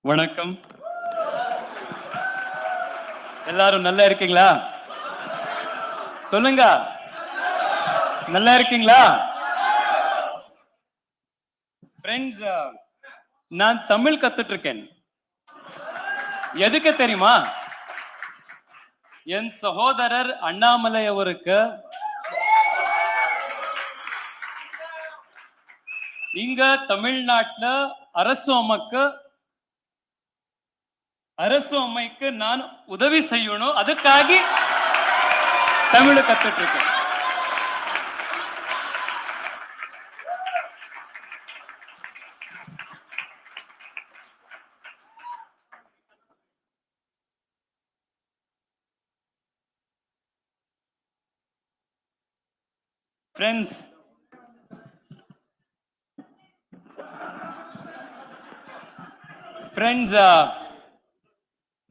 வணக்கம். எல்லாரும் நல்லா இருக்கீங்களா? சொல்லுங்க. நல்லா இருக்கீங்களா? ஃப்ரெண்ட்ஸ், நான் தமிழ் கத்துட்டு இருக்கேன். எதுக்கு தெரியுமா? என் சகோதரர் அண்ணாமலை அவருக்கு இங்க தமிழ்நாட்டுல அரசு அமைக்கு நான் உதவி செய்யணும். அதுக்காக தமிழ் கத்துட்டு இருக்கேன். Friends,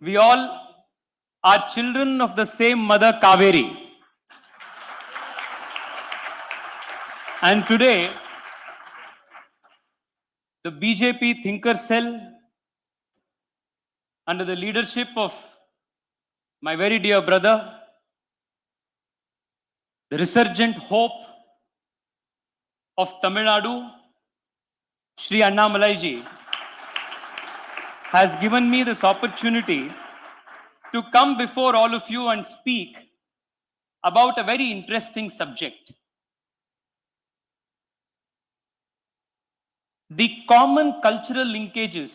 we all are children of the same mother, Kaveri. And today, the BJP Thinkers cell, under the leadership of my very dear brother, the resurgent hope of Tamilnadu, Shri Annamalai ji, has given me this opportunity to come before all of you and speak about a very interesting subject. The common cultural linkages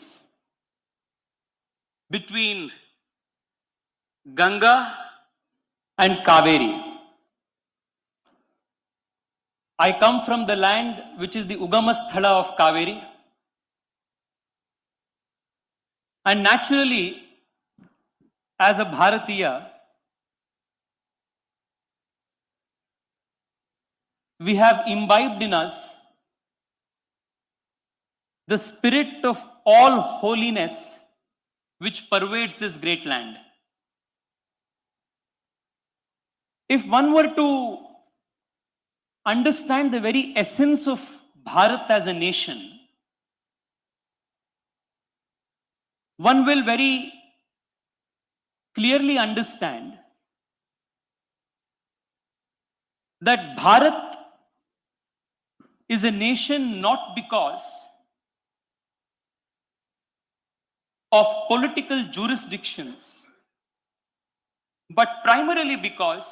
between Ganga and Kaveri. I come from the land which is the Ugamasthala of Kaveri. And naturally, as a Bharatiya, we have imbibed in us the spirit of all holiness which pervades this great land. If one were to understand the very essence of Bharat as a nation, one will very clearly understand that Bharat is a nation not because of political jurisdictions, but primarily because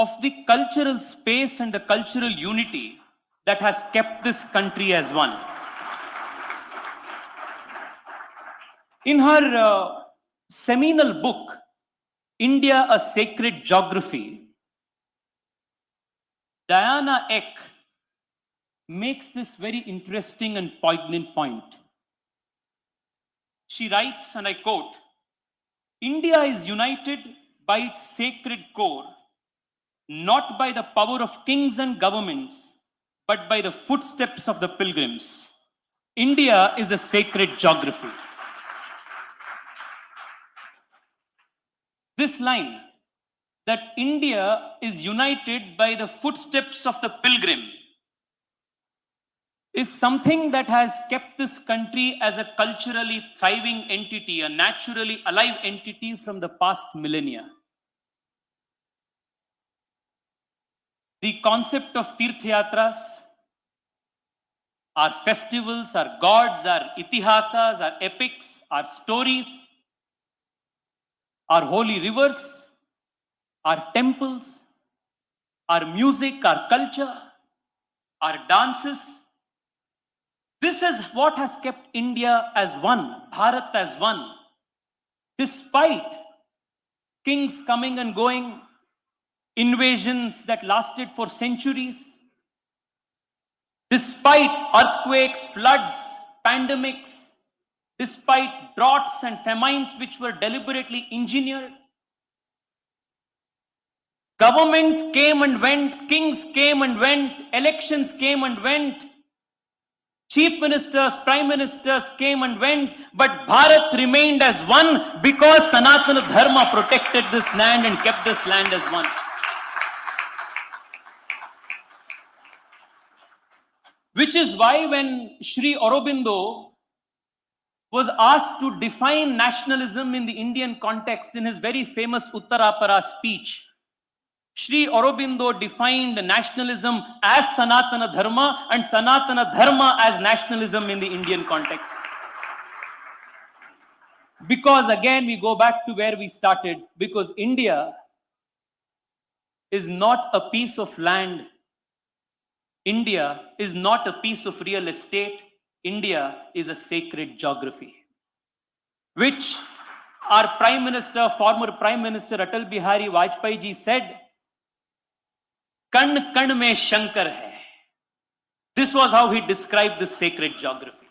of the cultural space and the cultural unity that has kept this country as one. In her seminal book, India, a Sacred Geography, Diana Eck makes this very interesting and poignant point. She writes, and I quote, "India is united by its sacred core, not by the power of kings and governments, but by the footsteps of the pilgrims. India is a sacred geography." This line, that India is united by the footsteps of the pilgrim, is something that has kept this country as a culturally thriving entity, a naturally alive entity from the past millennia. The concept of Tirthayatras, our festivals, our gods, our itihasas, our epics, our stories, our holy rivers, our temples, our music, our culture, our dances. This is what has kept India as one, Bharat as one. Despite kings coming and going, invasions that lasted for centuries, despite earthquakes, floods, pandemics, despite droughts and famines which were deliberately engineered, governments came and went, kings came and went, elections came and went, chief ministers, prime ministers came and went, but Bharat remained as one because Sanatana Dharma protected this land and kept this land as one. Which is why when Sri Aurobindo was asked to define nationalism in the Indian context in his very famous Uttarapara speech. Sri Aurobindo defined nationalism as Sanatana Dharma and Sanatana Dharma as nationalism in the Indian context. Because again, we go back to where we started, because India is not a piece of land. India is not a piece of real estate. India is a sacred geography, which our Prime Minister, former Prime Minister Atal Bihari Vajpayee ji said, "Kan kan mein Shankar hai." This was how he described this sacred geography.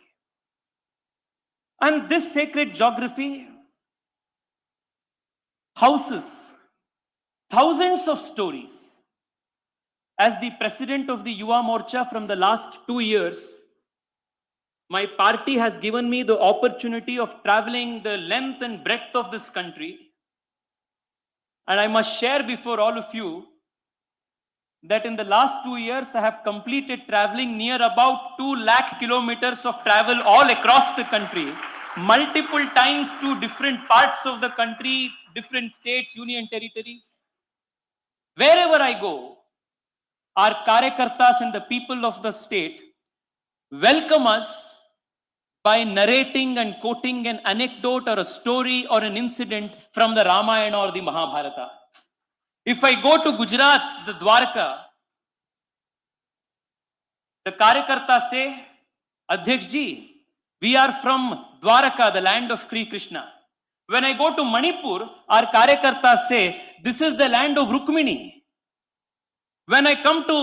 And this sacred geography houses thousands of stories. As the president of the Yuva Morcha from the last 2 years, my party has given me the opportunity of traveling the length and breadth of this country. And I must share before all of you that in the last 2 years, I have completed traveling near about 2 lakh kilometers of travel all across the country, multiple times to different parts of the country, different states, union territories. Wherever I go, our Karyakartas and the people of the state welcome us by narrating and quoting an anecdote or a story or an incident from the Ramayana or the Mahabharata. If I go to Gujarat, the Dwarka, the Karyakartas say, "Adhyaksh ji, we are from Dwarka, the land of Sri Krishna." When I go to Manipur, our Karyakartas say, "This is the land of Rukmini." When I come to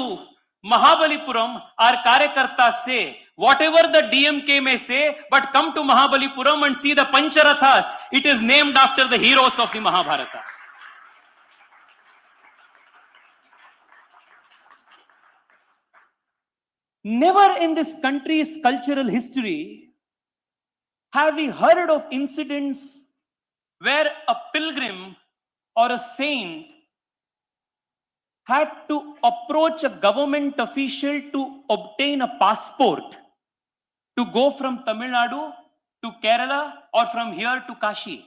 Mahabalipuram, our Karyakartas say, "Whatever the DMK may say, but come to Mahabalipuram and see the Pancharathas. It is named after the heroes of the Mahabharata." Never in this country's cultural history have we heard of incidents where a pilgrim or a saint had to approach a government official to obtain a passport to go from Tamil Nadu to Kerala or from here to Kashi.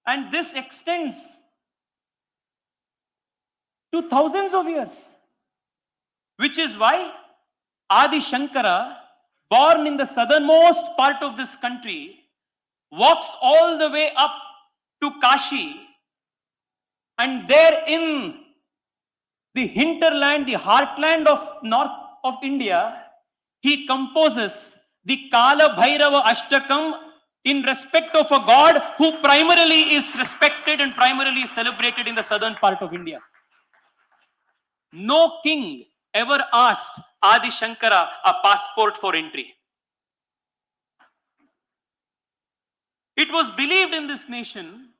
And this extends to thousands of years, which is why Adi Shankara, born in the southernmost part of this country, walks all the way up to Kashi, and there in the hinterland, the heartland of north of India, he composes the Kala Bhairava Ashtakam in respect of a god who primarily is respected and primarily celebrated in the southern part of India. No king ever asked Adi Shankara a passport for entry. It was believed in this nation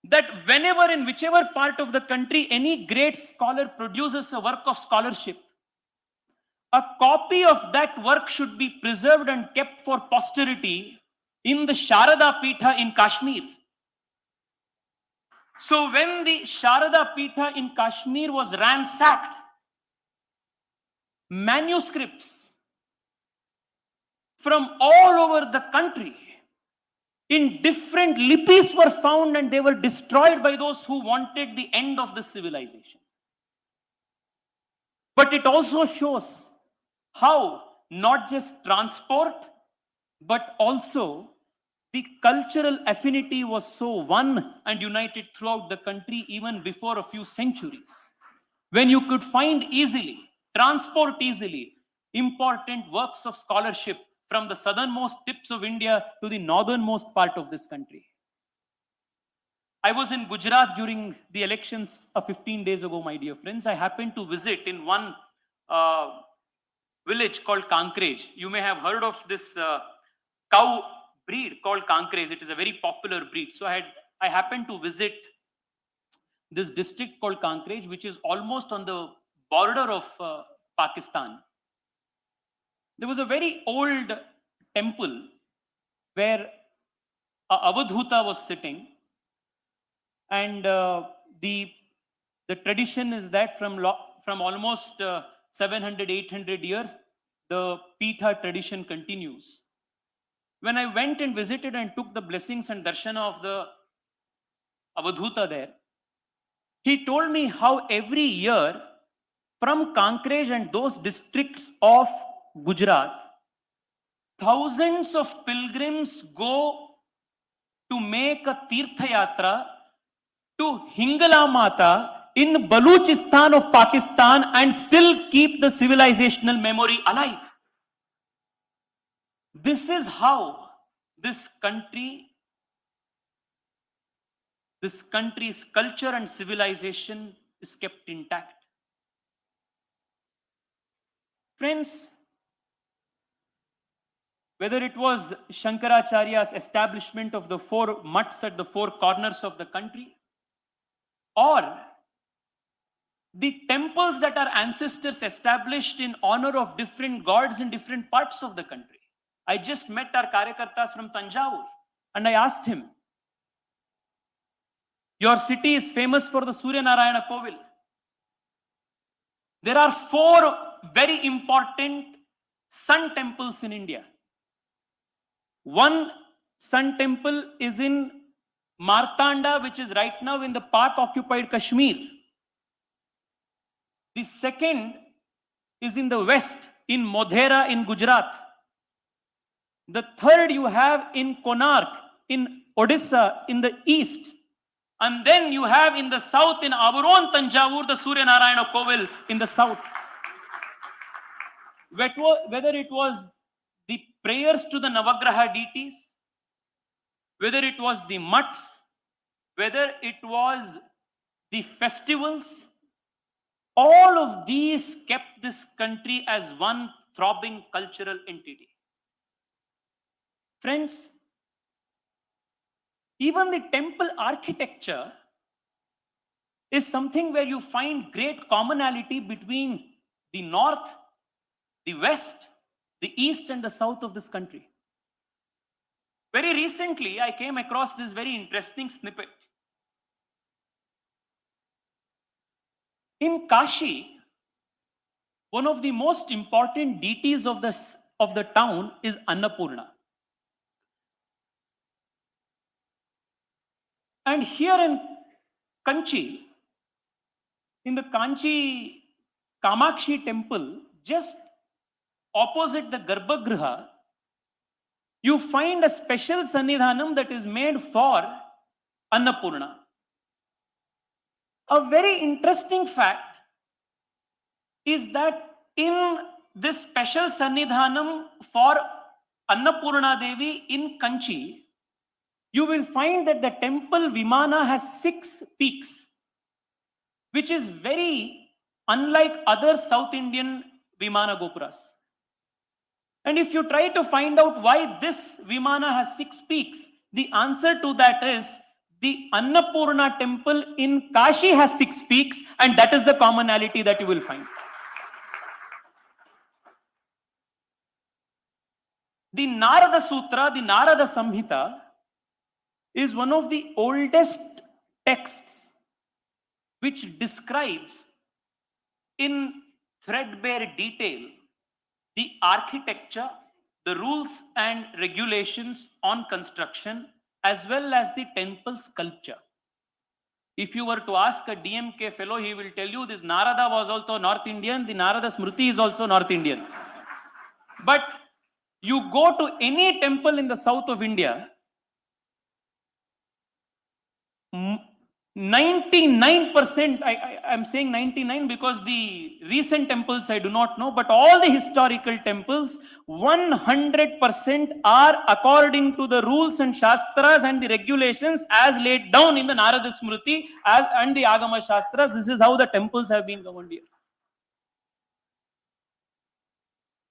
that whenever, in whichever part of the country, any great scholar produces a work of scholarship, a copy of that work should be preserved and kept for posterity in the Sharada Pitha in Kashmir. So when the Sharada Pitha in Kashmir was ransacked, manuscripts from all over the country in different lipis were found, and they were destroyed by those who wanted the end of the civilization. But it also shows how not just transport, but also the cultural affinity was so one and united throughout the country even before a few centuries, when you could find easily, transport easily, important works of scholarship from the southernmost tips of India to the northernmost part of this country. I was in Gujarat during the elections 15 days ago, my dear friends. I happened to visit in one village called Kankrej. You may have heard of this cow breed called Kankrej. It is a very popular breed. So I happened to visit this district called Kankrej, which is almost on the border of Pakistan. There was a very old temple where a Avadhuta was sitting, and the tradition is that from almost 700, 800 years, the Pitha tradition continues. When I went and visited and took the blessings and darshana of the Avadhuta there, he told me how every year from Kankrej and those districts of Gujarat, thousands of pilgrims go to make a Tirtha Yatra to Hingala Mata in Baluchistan of Pakistan and still keep the civilizational memory alive. This is how this country's culture and civilization is kept intact. Friends, whether it was Shankaracharya's establishment of the 4 mutts at the 4 corners of the country, or the temples that our ancestors established in honor of different gods in different parts of the country. I just met our Karyakartas from Tanjavur and I asked him, your city is famous for the Surya Narayana Kovil. There are 4 very important sun temples in India. One sun temple is in Martanda, which is right now in the Pak-occupied Kashmir. The second is in the west, in Modhera in Gujarat. The third you have in Konark, in Odisha, in the east. And then you have in the south, in our own Tanjavur, the Surya Narayana Kovil in the south. Whether it was the prayers to the Navagraha deities, whether it was the mutts, whether it was the festivals, all of these kept this country as one throbbing cultural entity. Friends, even the temple architecture is something where you find great commonality between the north, the west, the east and the south of this country. Very recently, I came across this very interesting snippet. In Kashi, one of the most important deities of the town is Annapurna. And here in Kanchi, in the Kanchi Kamakshi temple, just opposite the Garbhagriha, you find a special Sannidhanam that is made for Annapurna. A very interesting fact is that in this special Sannidhanam for Annapurna Devi in Kanchi, you will find that the temple Vimana has 6 peaks, which is very unlike other South Indian Vimana Gopuras. And if you try to find out why this Vimana has 6 peaks, the answer to that is the Annapurna temple in Kashi has 6 peaks, and that is the commonality that you will find. The Narada Sutra, the Narada Samhita, is one of the oldest texts which describes in threadbare detail the architecture, the rules and regulations on construction, as well as the temple sculpture. If you were to ask a DMK fellow, he will tell you this Narada was also North Indian, the Narada Smriti is also North Indian. But you go to any temple in the south of India, 99%, I'm saying 99 because the recent temples I do not know, but all the historical temples, 100% are according to the rules and Shastras and the regulations as laid down in the Narada Smriti and the Agama Shastras. This is how the temples have been governed here.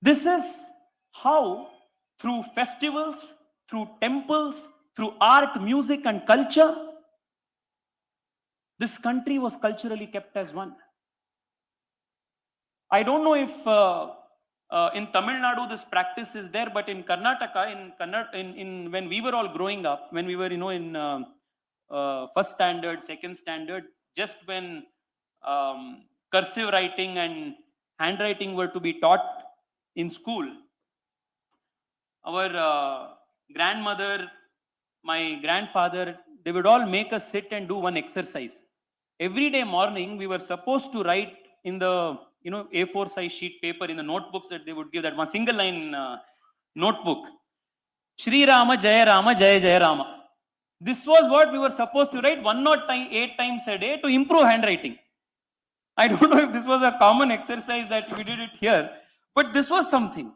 This is how, through festivals, through temples, through art, music and culture, this country was culturally kept as one. I don't know if in Tamil Nadu this practice is there, but in Karnataka, when we were all growing up, when we were in first standard, second standard, just when cursive writing and handwriting were to be taught in school, our grandmother, my grandfather, they would all make us sit and do one exercise. Every day morning, we were supposed to write in the A4 size sheet paper in the notebooks that they would give, that one single line notebook. Shri Rama Jaya Rama Jaya Jaya Rama. This was what we were supposed to write 108 times a day to improve handwriting. I don't know if this was a common exercise that we did it here, but this was something.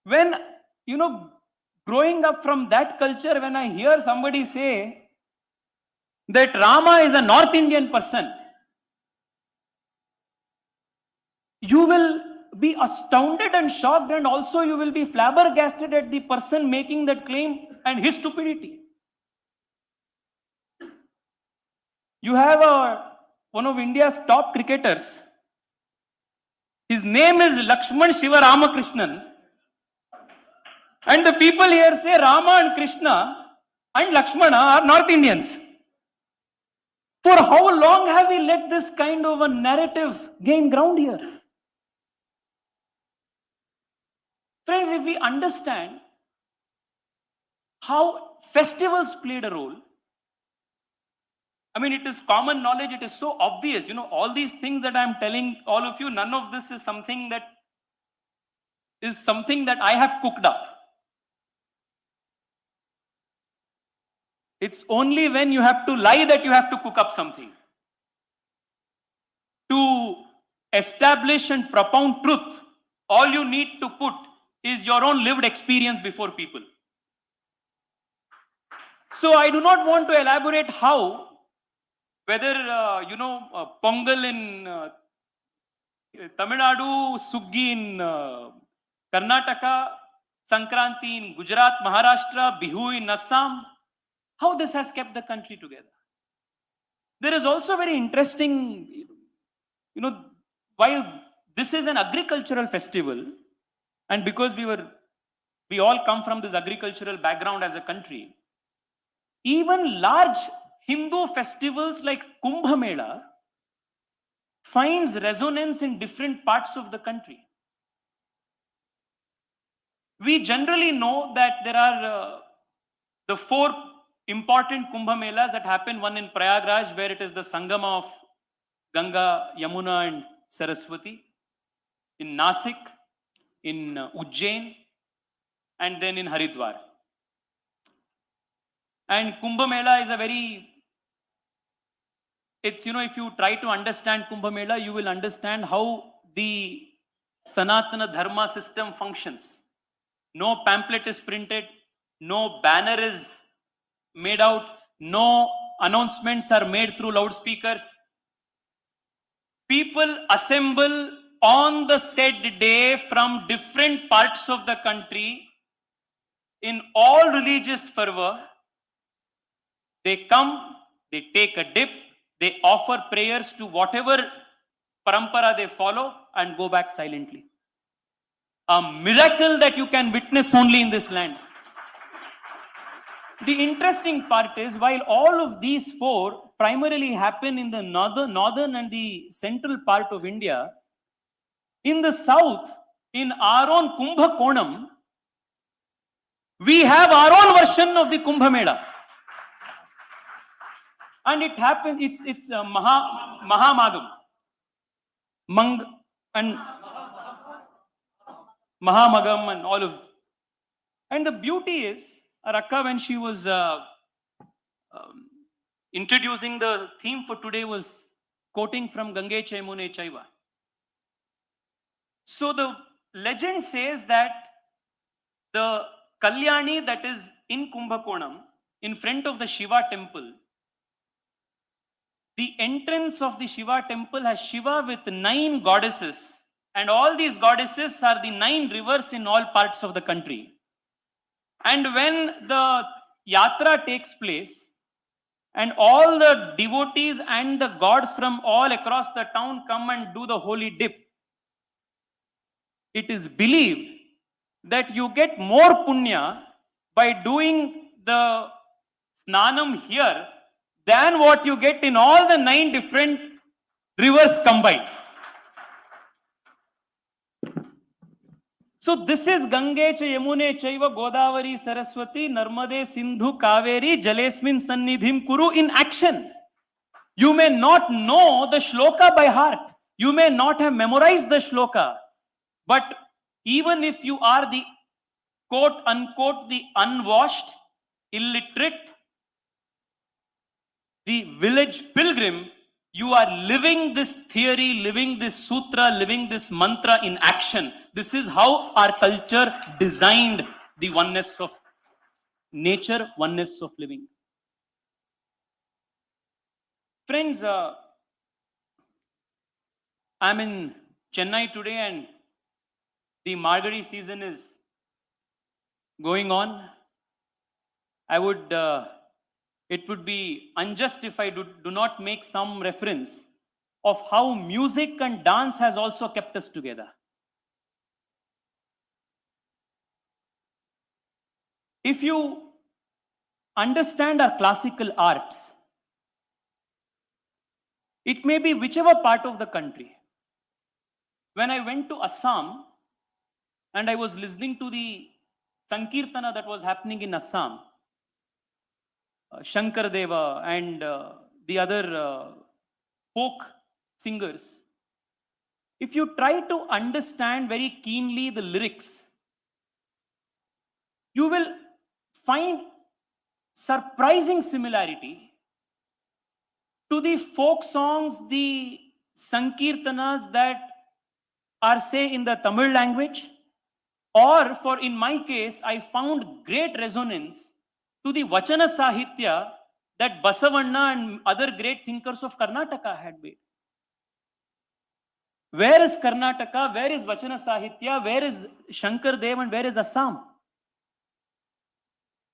When, growing up from that culture, when I hear somebody say that Rama is a North Indian person, you will be astounded and shocked, and also you will be flabbergasted at the person making that claim and his stupidity. You have one of India's top cricketers. His name is Lakshman Shiva Ramakrishnan. And the people here say Rama and Krishna and Lakshmana are North Indians. For how long have we let this kind of a narrative gain ground here? Friends, if we understand how festivals played a role, I mean, it is common knowledge, it is so obvious, all these things that I am telling all of you, none of this is something that I have cooked up. It's only when you have to lie that you have to cook up something. To establish and propound truth, all you need to put is your own lived experience before people. So I do not want to elaborate how, whether, Pongal in Tamilnadu, Suggi in Karnataka, Sankranti in Gujarat, Maharashtra, Bihu in Assam, how this has kept the country together. There is also very interesting, while this is an agricultural festival, and because we all come from this agricultural background as a country, even large Hindu festivals like Kumbh Mela finds resonance in different parts of the country. We generally know that there are the four important Kumbh Melas that happen, one in Prayagraj, where it is the Sangama of Ganga, Yamuna and Saraswati, in Nasik, in Ujjain, and then in Haridwar. And Kumbh Mela is a very, if you try to understand Kumbh Mela, you will understand how the Sanatana Dharma system functions. No pamphlet is printed, no banner is made out, no announcements are made through loudspeakers. People assemble on the said day from different parts of the country in all religious fervor. They come, they take a dip, they offer prayers to whatever parampara they follow and go back silently. A miracle that you can witness only in this land. The interesting part is, while all of these four primarily happen in the northern and the central part of India, in the south, in our own Kumbha Konam, we have our own version of the Kumbh Mela. And it happened, it's Mahamagam. And Mahamagam and all of. And the beauty is, Rakka, when she was introducing the theme for today, was quoting from Gange Chaimune Chaiva. So the legend says that the Kalyani that is in Kumbhakonam, in front of the Shiva temple, the entrance of the Shiva temple has Shiva with 9 goddesses, and all these goddesses are the 9 rivers in all parts of the country. And when the yatra takes place, and all the devotees and the gods from all across the town come and do the holy dip, it is believed that you get more punya by doing the snanam here than what you get in all the 9 different rivers combined. So this is Gange cha Yamune chaiva Godavari Saraswati Narmade Sindhu Kaveri Jalesmin Sannidhim Kuru in action. You may not know the shloka by heart. You may not have memorized the shloka. But even if you are the quote unquote the unwashed, illiterate, the village pilgrim, you are living this theory, living this sutra, living this mantra in action. This is how our culture designed the oneness of nature, oneness of living. Friends, I'm in Chennai today and the Margadi season is going on. It would be unjust if I do not make some reference of how music and dance has also kept us together. If you understand our classical arts, it may be whichever part of the country. When I went to Assam and I was listening to the Sankirtana that was happening in Assam, Shankar Deva and the other folk singers, if you try to understand very keenly the lyrics, you will find surprising similarity to the folk songs, the Sankirtanas that are, say, in the Tamil language, or for in my case, I found great resonance to the Vachana Sahitya that Basavanna and other great thinkers of Karnataka had made. Where is Karnataka? Where is Vachana Sahitya? Where is Shankar Dev and where is Assam?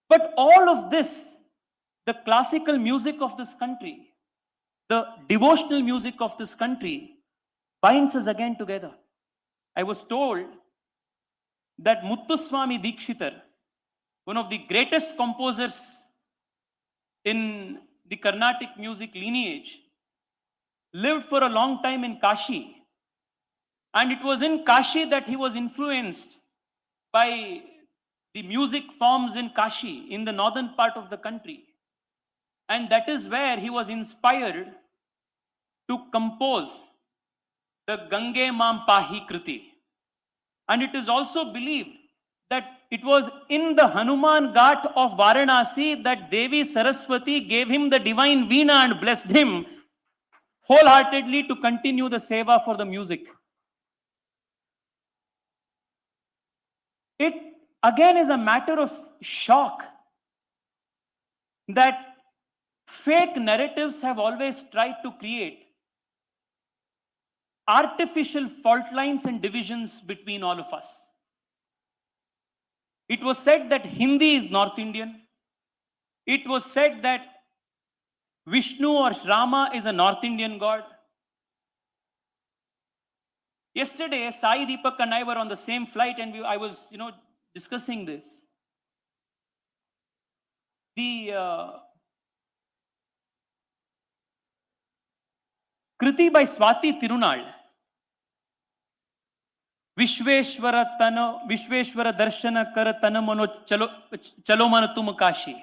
But all of this, the classical music of this country, the devotional music of this country, binds us again together. I was told that Muthuswami Dikshitar, one of the greatest composers in the Carnatic music lineage, lived for a long time in Kashi. And it was in Kashi that he was influenced by the music forms in Kashi, in the northern part of the country. And that is where he was inspired to compose the Gange Mam Pahi Kriti. And it is also believed that it was in the Hanuman Ghat of Varanasi that Devi Saraswati gave him the divine Veena and blessed him wholeheartedly to continue the seva for the music. It again is a matter of shock that fake narratives have always tried to create artificial fault lines and divisions between all of us. It was said that Hindi is North Indian. It was said that Vishnu or Rama is a North Indian god. Yesterday, Sai, Deepak and I were on the same flight and I was, discussing this. The Kriti by Swati Tirunal, Vishweshwara Darshana Kar Tanamano Chalo Tum Kashi.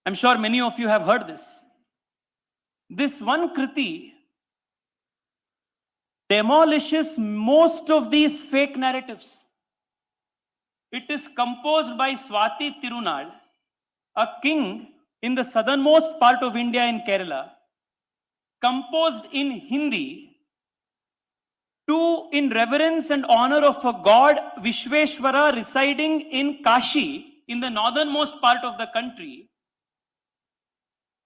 I'm sure many of you have heard this. This one Kriti demolishes most of these fake narratives. It is composed by Swati Tirunal, a king in the southernmost part of India in Kerala, composed in Hindi in reverence and honor of a god Vishweshwara residing in Kashi in the northernmost part of the country.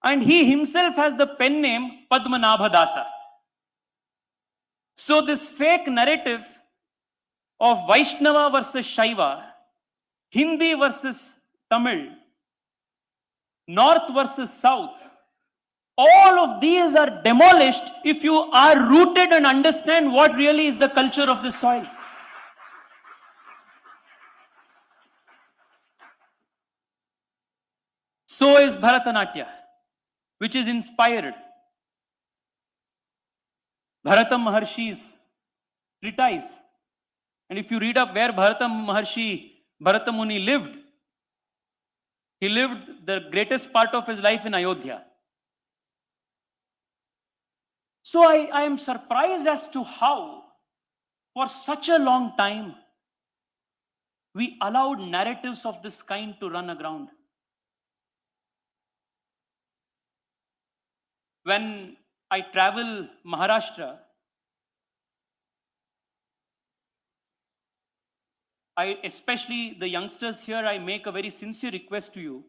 And he himself has the pen name Padmanabhadasa. So this fake narrative of Vaishnava versus Shaiva, Hindi versus Tamil, North versus South, all of these are demolished if you are rooted and understand what really is the culture of this soil. So is Bharatanatyam, which is inspired. Bharata Maharshi's treatise And if you read up where Bharata Muni lived, he lived the greatest part of his life in Ayodhya. So I am surprised as to how, for such a long time, we allowed narratives of this kind to run aground. When I travel Maharashtra, especially the youngsters here, I make a very sincere request to you.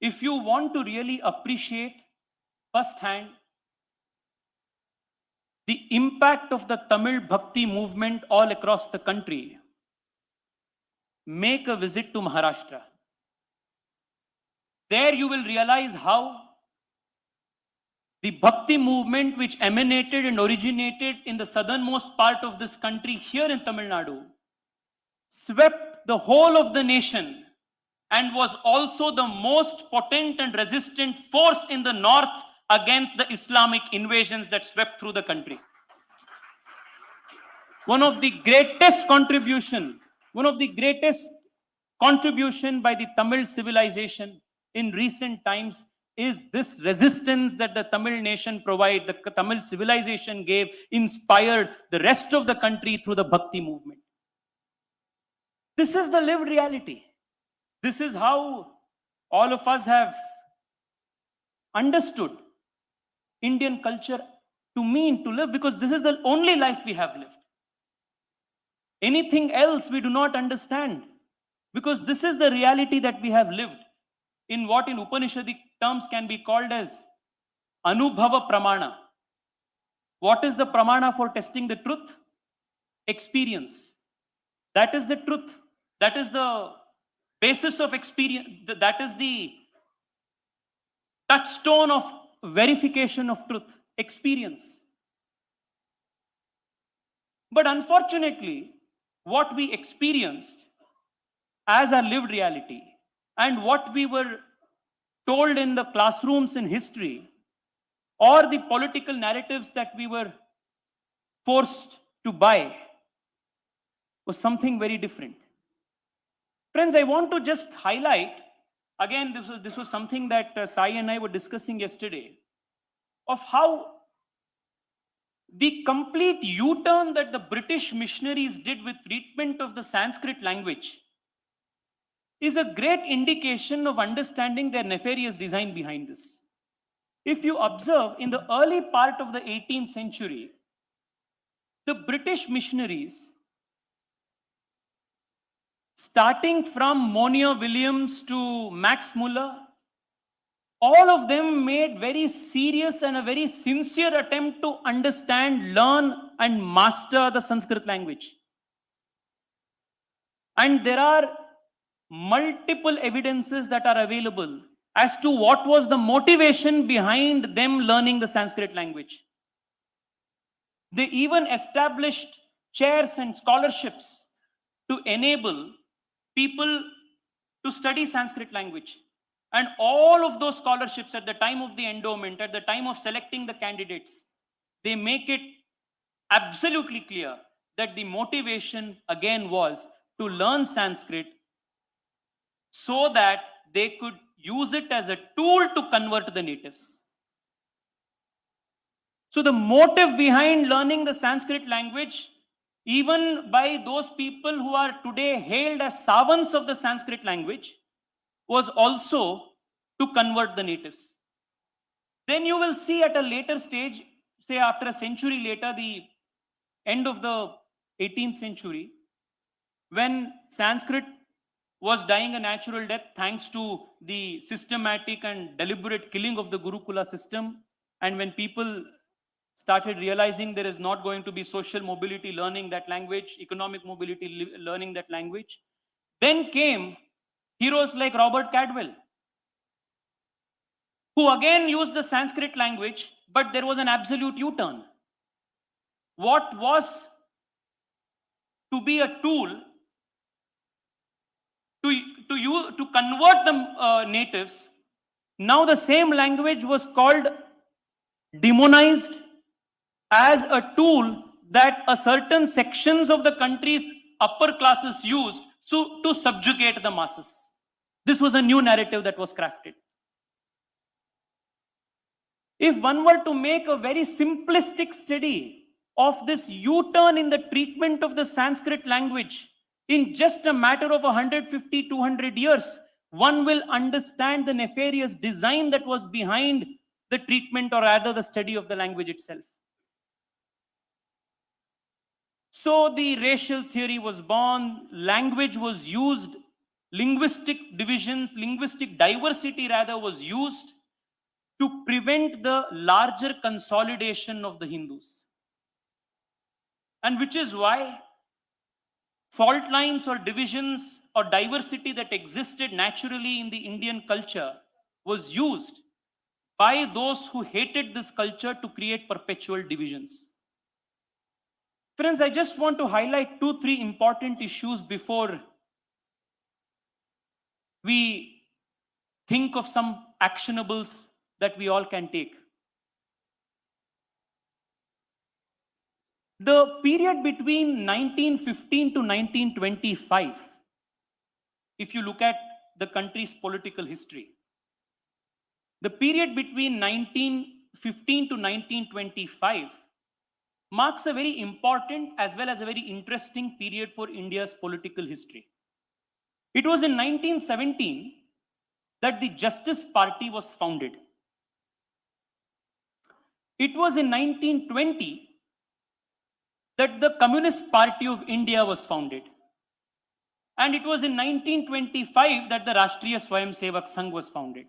If you want to really appreciate firsthand the impact of the Tamil Bhakti movement all across the country, make a visit to Maharashtra. There you will realize how the Bhakti movement, which emanated and originated in the southernmost part of this country here in Tamil Nadu, swept the whole of the nation and was also the most potent and resistant force in the north against the Islamic invasions that swept through the country. One of the greatest contribution by the Tamil civilization in recent times is this resistance that the Tamil nation provided, the Tamil civilization gave, inspired the rest of the country through the Bhakti movement. This is the lived reality. This is how all of us have understood Indian culture to mean, to live, because this is the only life we have lived. Anything else we do not understand, because this is the reality that we have lived in what in Upanishadic terms can be called as Anubhava Pramana. What is the pramana for testing the truth? Experience. That is the truth. That is the basis of experience. That is the touchstone of verification of truth. Experience. But unfortunately, what we experienced as our lived reality and what we were told in the classrooms in history, or the political narratives that we were forced to buy, was something very different. Friends, I want to just highlight, again, this was something that Sai and I were discussing yesterday, of how the complete U-turn that the British missionaries did with treatment of the Sanskrit language is a great indication of understanding their nefarious design behind this. If you observe, in the early part of the 18th century, the British missionaries, starting from Monier Williams to Max Muller, all of them made very serious and a very sincere attempt to understand, learn, and master the Sanskrit language. And there are multiple evidences that are available as to what was the motivation behind them learning the Sanskrit language. They even established chairs and scholarships to enable people to study Sanskrit language. And all of those scholarships at the time of the endowment, at the time of selecting the candidates, they make it absolutely clear that the motivation again was to learn Sanskrit so that they could use it as a tool to convert the natives. So the motive behind learning the Sanskrit language, even by those people who are today hailed as savants of the Sanskrit language, was also to convert the natives. Then you will see at a later stage, say after a century later, the end of the 18th century, when Sanskrit was dying a natural death thanks to the systematic and deliberate killing of the Gurukula system, and when people started realizing there is not going to be social mobility learning that language, economic mobility learning that language, then came heroes like Robert Cadwell, who again used the Sanskrit language, but there was an absolute U-turn. What was to be a tool to convert the natives, now the same language was called demonized as a tool that a certain sections of the country's upper classes used to subjugate the masses. This was a new narrative that was crafted. If one were to make a very simplistic study of this U-turn in the treatment of the Sanskrit language in just a matter of 150, 200 years, one will understand the nefarious design that was behind the treatment, or rather the study of the language itself. So the racial theory was born, language was used, linguistic divisions, linguistic diversity rather was used to prevent the larger consolidation of the Hindus. And which is why fault lines or divisions or diversity that existed naturally in the Indian culture was used by those who hated this culture to create perpetual divisions. Friends, I just want to highlight 2-3 important issues before we think of some actionables that we all can take. The period between 1915 to 1925, if you look at the country's political history, the period between 1915 to 1925 marks a very important as well as a very interesting period for India's political history. It was in 1917 that the Justice Party was founded. It was in 1920 that the Communist Party of India was founded. And it was in 1925 that the Rashtriya Swayamsevak Sangh was founded.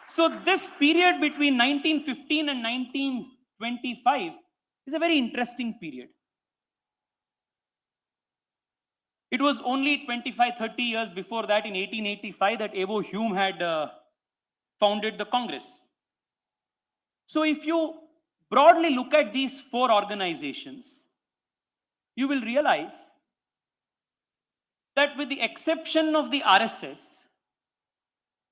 So this period between 1915 and 1925 is a very interesting period. It was only 25-30 years before that, in 1885, that Evo Hume had founded the Congress. So if you broadly look at these 4 organizations, you will realize that with the exception of the RSS,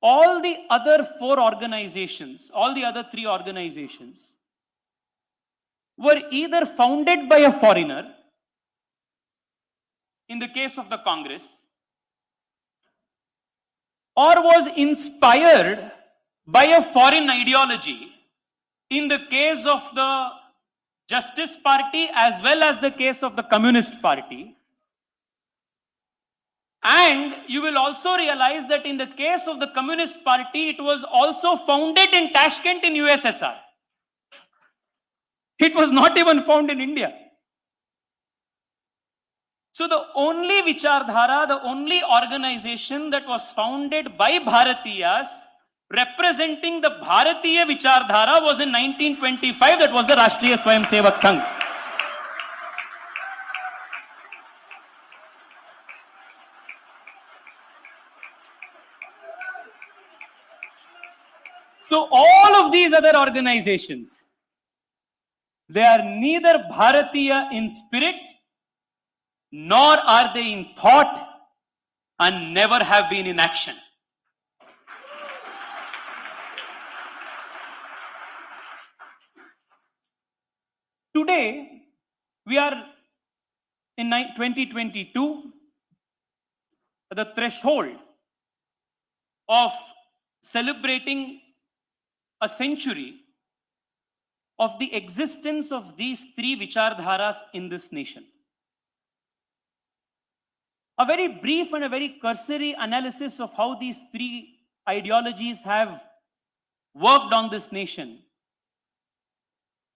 all the other 4 organizations, all the other 3 organizations were either founded by a foreigner, in the case of the Congress, or was inspired by a foreign ideology, in the case of the Justice Party as well as the case of the Communist Party. And you will also realize that in the case of the Communist Party, it was also founded in Tashkent in USSR. It was not even found in India. So the only Vichardhara, the only organization that was founded by Bharatiyas representing the Bharatiya Vichardhara was in 1925, that was the Rashtriya Swayamsevak Sangh. So all of these other organizations, they are neither Bharatiya in spirit, nor are they in thought, and never have been in action. Today, we are in 2022, at the threshold of celebrating a century of the existence of these 3 Vichardharas in this nation. A very brief and a very cursory analysis of how these 3 ideologies have worked on this nation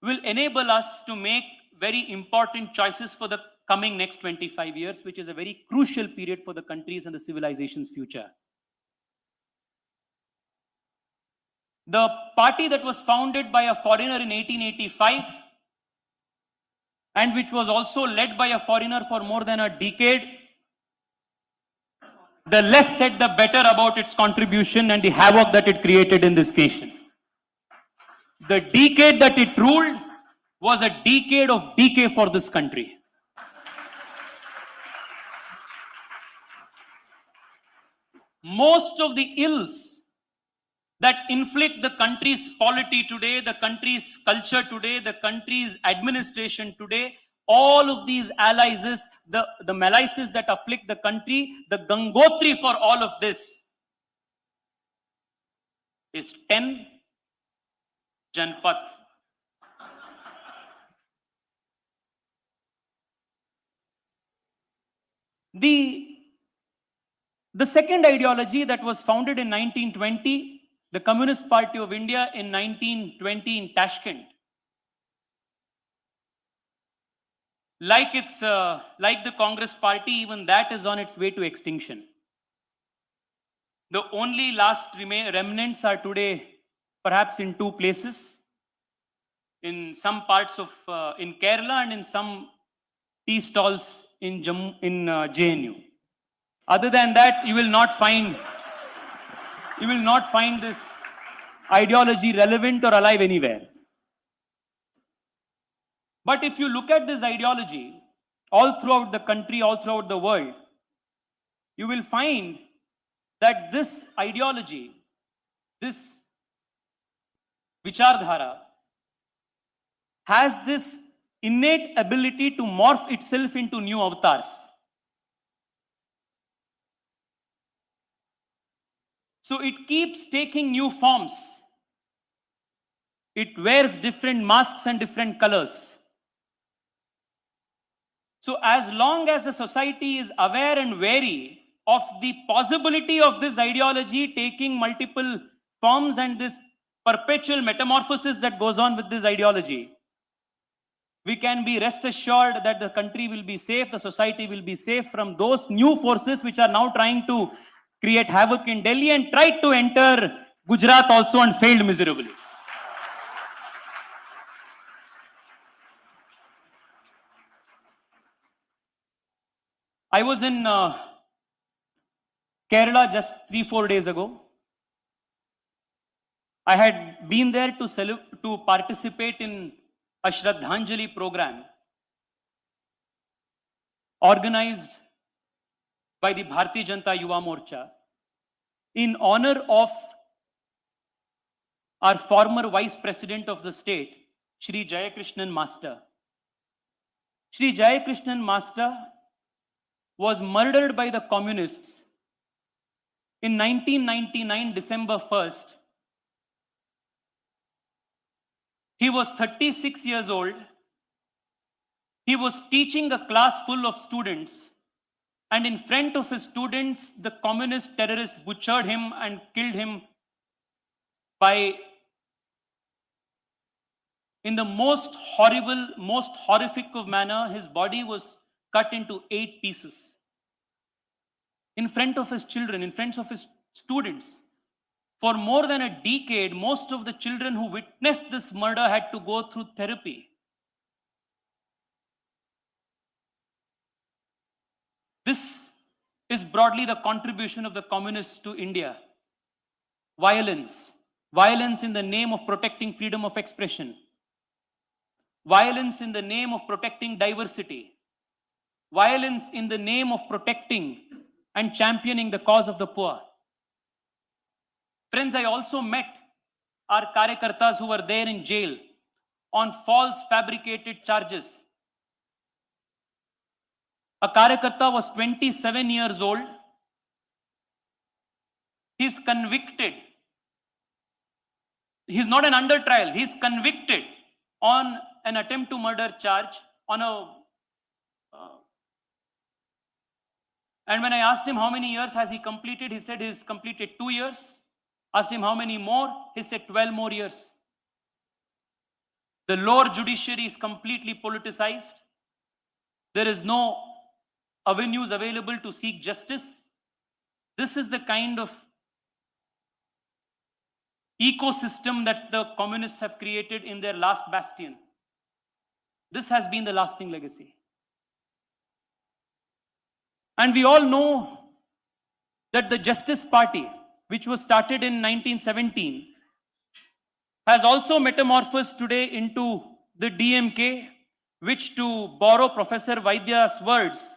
will enable us to make very important choices for the coming next 25 years, which is a very crucial period for the country's and the civilization's future. The party that was founded by a foreigner in 1885 and which was also led by a foreigner for more than a decade, the less said the better about its contribution and the havoc that it created in this nation. The decade that it ruled was a decade of decay for this country. Most of the ills that inflict the country's polity today, the country's culture today, the country's administration today. All of these allies, the malices that afflict the country, the Gangotri for all of this is 10 Janpat. The second ideology that was founded in 1920, the Communist Party of India in 1920 in Tashkent, like the Congress Party, even that is on its way to extinction. The only last remnants are today perhaps in two places, in some parts of in Kerala and in some tea stalls in JNU. Other than that, you will not find this ideology relevant or alive anywhere. But if you look at this ideology all throughout the country, all throughout the world, you will find that this ideology, this Vichardhara, has this innate ability to morph itself into new avatars. So it keeps taking new forms. It wears different masks and different colors. So as long as the society is aware and wary of the possibility of this ideology taking multiple forms and this perpetual metamorphosis that goes on with this ideology, we can be rest assured that the country will be safe, the society will be safe from those new forces which are now trying to create havoc in Delhi and tried to enter Gujarat also and failed miserably. I was in Kerala just 3-4 days ago. I had been there to participate in a Shraddhanjali program organized by the Bharatiya Janata Yuva Morcha in honor of our former Vice President of the state, Shri Jayakrishnan Master. Shri Jayakrishnan Master was murdered by the communists in 1999, December 1st. He was 36 years old. He was teaching a class full of students, and in front of his students, the communist terrorists butchered him and killed him in the most horrible, most horrific of manner. His body was cut into 8 pieces. In front of his children, in front of his students. For more than a decade, most of the children who witnessed this murder had to go through therapy. This is broadly the contribution of the communists to India. Violence. Violence in the name of protecting freedom of expression. Violence in the name of protecting diversity. Violence in the name of protecting and championing the cause of the poor. Friends, I also met our karyakartas who were there in jail on false fabricated charges. A karyakarta was 27 years old. He's convicted. He's not an under trial. He's convicted on an attempt to murder charge on a and when I asked him how many years has he completed, he said he's completed 2 years. Asked him how many more, he said 12 more years. The lower judiciary is completely politicized. There is no avenues available to seek justice. This is the kind of ecosystem that the communists have created in their last bastion. This has been the lasting legacy. And we all know that the Justice Party, which was started in 1917, has also metamorphosed today into the DMK, which, to borrow Professor Vaidya's words,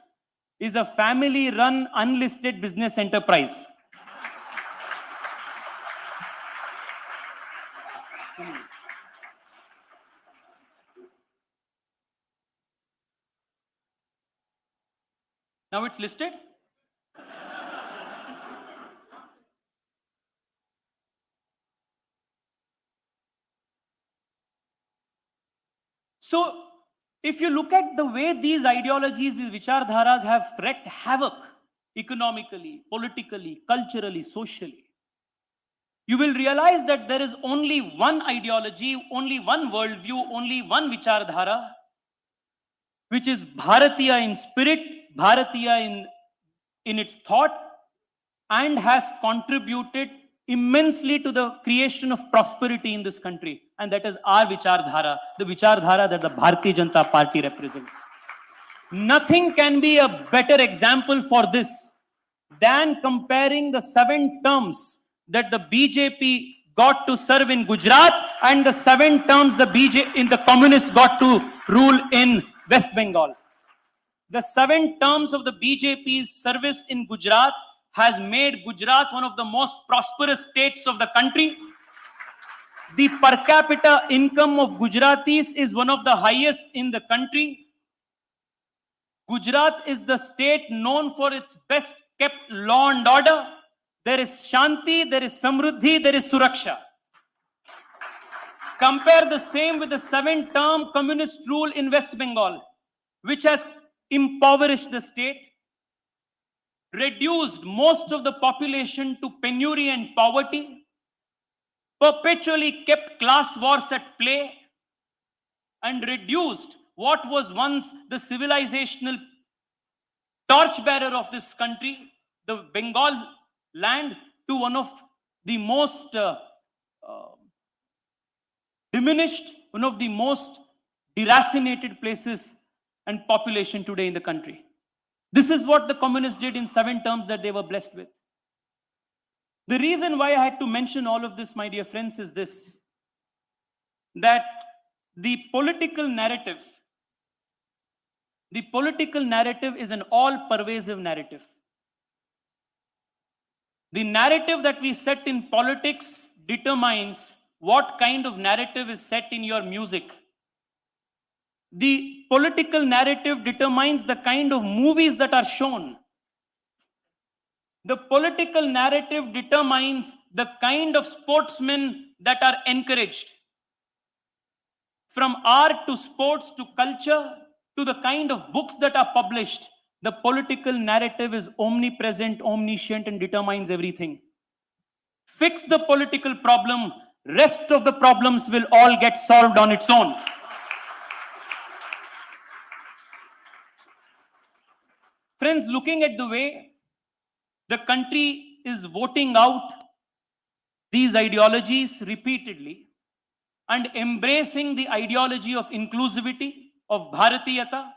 is a family-run unlisted business enterprise. Now it's listed. So, if you look at the way these ideologies, these vichardharas have wreaked havoc economically, politically, culturally, socially, you will realize that there is only one ideology, only one worldview, only one vichardhara, which is Bharatiya in spirit, Bharatiya in its thought, and has contributed immensely to the creation of prosperity in this country. And that is our vichardhara, the vichardhara that the Bharatiya Janata Party represents. Nothing can be a better example for this than comparing the 7 terms that the BJP got to serve in Gujarat and the 7 terms the communists got to rule in West Bengal. The 7 terms of the BJP's service in Gujarat has made Gujarat one of the most prosperous states of the country. The per capita income of Gujaratis is one of the highest in the country. Gujarat is the state known for its best kept law and order. There is Shanti, there is Samruddhi, there is Suraksha. Compare the same with the 7-term communist rule in West Bengal, which has impoverished the state, reduced most of the population to penury and poverty, perpetually kept class wars at play, and reduced what was once the civilizational torchbearer of this country, the Bengal land, to one of the most diminished, one of the most deracinated places and population today in the country. This is what the communists did in 7 terms that they were blessed with. The reason why I had to mention all of this, my dear friends, is this: that the political narrative is an all-pervasive narrative. The narrative that we set in politics determines what kind of narrative is set in your music. The political narrative determines the kind of movies that are shown. The political narrative determines the kind of sportsmen that are encouraged. From art to sports to culture to the kind of books that are published, the political narrative is omnipresent, omniscient, and determines everything. Fix the political problem, rest of the problems will all get solved on its own. Friends, looking at the way the country is voting out these ideologies repeatedly and embracing the ideology of inclusivity, of Bharatiyata,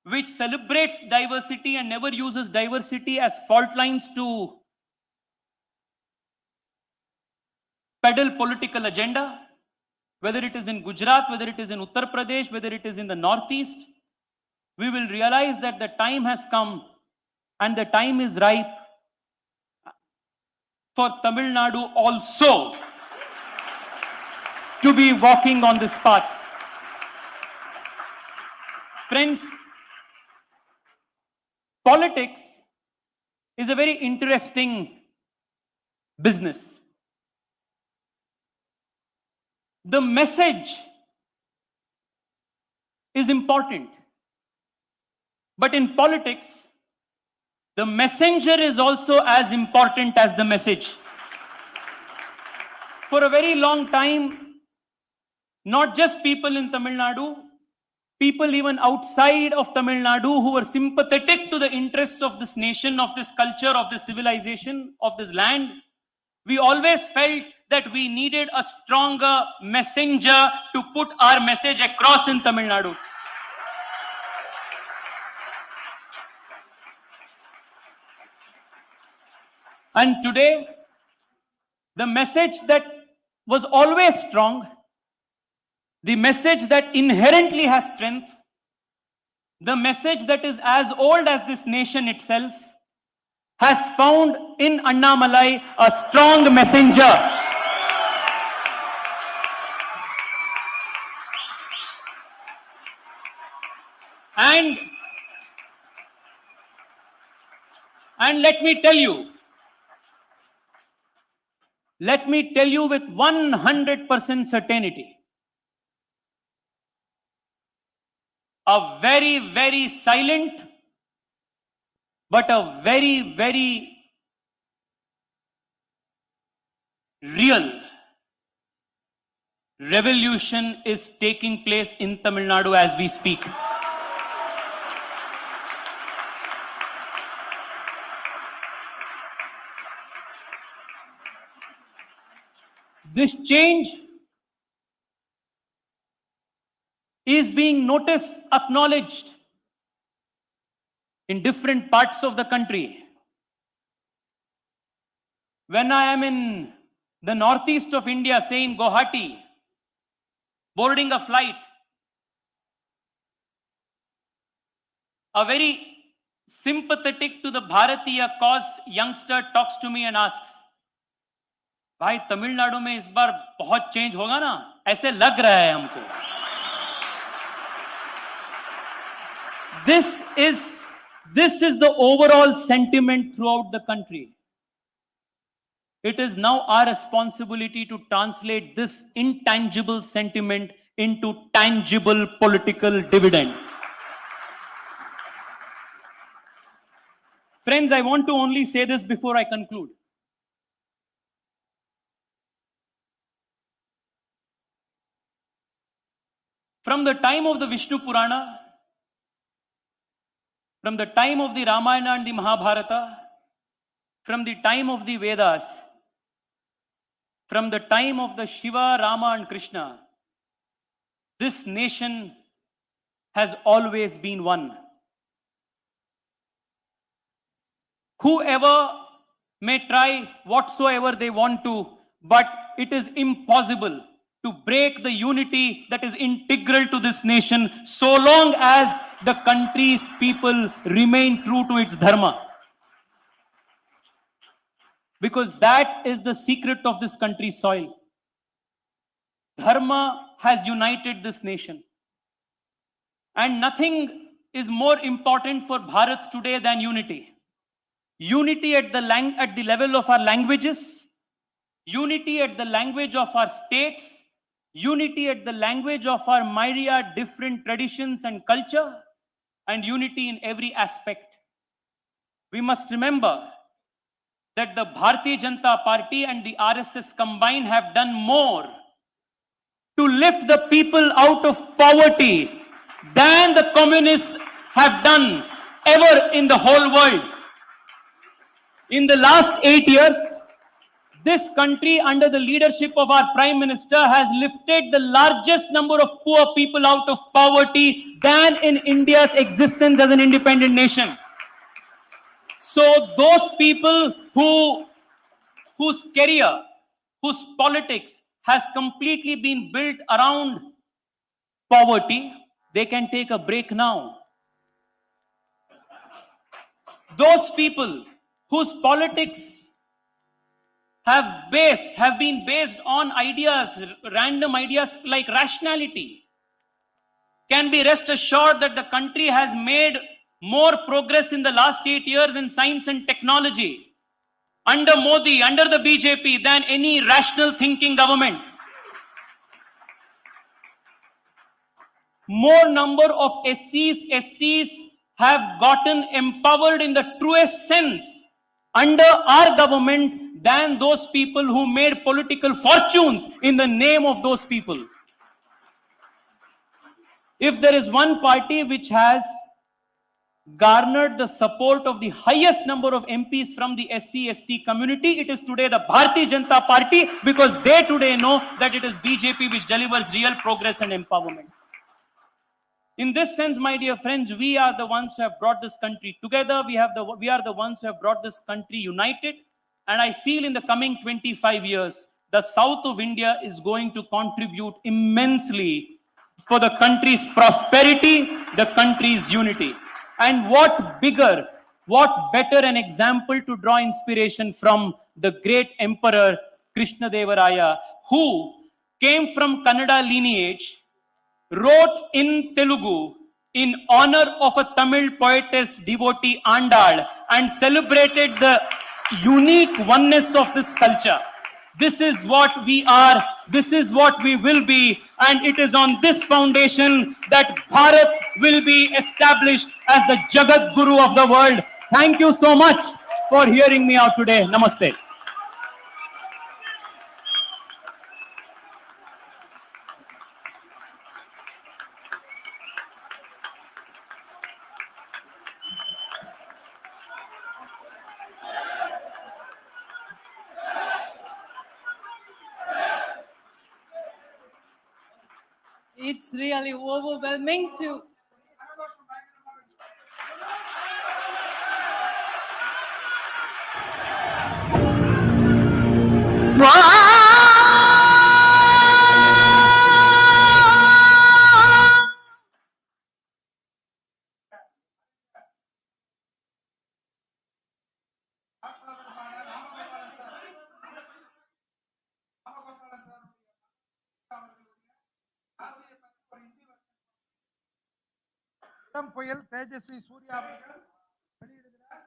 which celebrates diversity and never uses diversity as fault lines to peddle political agenda, whether it is in Gujarat, whether it is in Uttar Pradesh, whether it is in the Northeast, we will realize that the time has come and the time is ripe for Tamil Nadu also to be walking on this path. Friends, politics is a very interesting business. The message is important. But in politics, the messenger is also as important as the message. For a very long time, not just people in Tamil Nadu, people even outside of Tamil Nadu who were sympathetic to the interests of this nation, of this culture, of this civilization, of this land, we always felt that we needed a stronger messenger to put our message across in Tamil Nadu. And today, the message that was always strong, the message that inherently has strength, the message that is as old as this nation itself, has found in Annamalai a strong messenger. And And let me tell you with 100% certainty, a very, very silent, but a very, very real revolution is taking place in Tamil Nadu as we speak. This change is being noticed, acknowledged in different parts of the country. When I am in the northeast of India, say in Guwahati, boarding a flight, a very sympathetic to the Bharatiya cause youngster talks to me and asks, भाई तमिलनाडु में इस बार बहुत change होगा ना, ऐसे लग रहा है हमको. This is the overall sentiment throughout the country. It is now our responsibility to translate this intangible sentiment into tangible political dividend. Friends, I want to only say this before I conclude. From the time of the Vishnu Purana, from the time of the Ramayana and the Mahabharata, from the time of the Vedas, from the time of the Shiva, Rama and Krishna, this nation has always been one. Whoever may try whatsoever they want to, but it is impossible to break the unity that is integral to this nation so long as the country's people remain true to its dharma. Because that is the secret of this country's soil. Dharma has united this nation. And nothing is more important for Bharat today than unity. Unity at the level of our languages, unity at the language of our states, unity at the language of our myriad different traditions and culture, and unity in every aspect. We must remember that the Bharatiya Janata Party and the RSS combined have done more to lift the people out of poverty than the communists have done ever in the whole world. In the last 8 years, this country under the leadership of our Prime Minister has lifted the largest number of poor people out of poverty than in India's existence as an independent nation. So those people whose career, whose politics has completely been built around poverty, they can take a break now. Those people whose politics have been based on ideas, random ideas like rationality, can be rest assured that the country has made more progress in the last 8 years in science and technology under Modi, under the BJP, than any rational thinking government. More number of SCs, STs have gotten empowered in the truest sense under our government than those people who made political fortunes in the name of those people. If there is one party which has garnered the support of the highest number of MPs from the SC/ST community, it is today the Bharatiya Janata Party, because they today know that it is BJP which delivers real progress and empowerment. In this sense, my dear friends, we are the ones who have brought this country together. We are the ones who have brought this country united. And I feel in the coming 25 years, the south of India is going to contribute immensely for the country's prosperity, the country's unity. And what bigger, what better an example to draw inspiration from the great emperor Krishna Deva Raya, who came from Kannada lineage, wrote in Telugu in honor of a Tamil poetess devotee Andal and celebrated the unique oneness of this culture. This is what we are, this is what we will be, and it is on this foundation that Bharat will be established as the Jagat Guru of the world. Thank you so much for hearing me out today. Namaste. It's really overwhelming to புயல் தேஜஸ்வி சூர்யா அவர்கள் வெளியிடுகிறார்.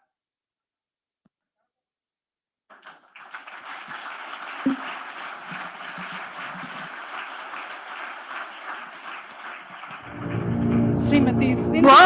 Srimati Sindhu.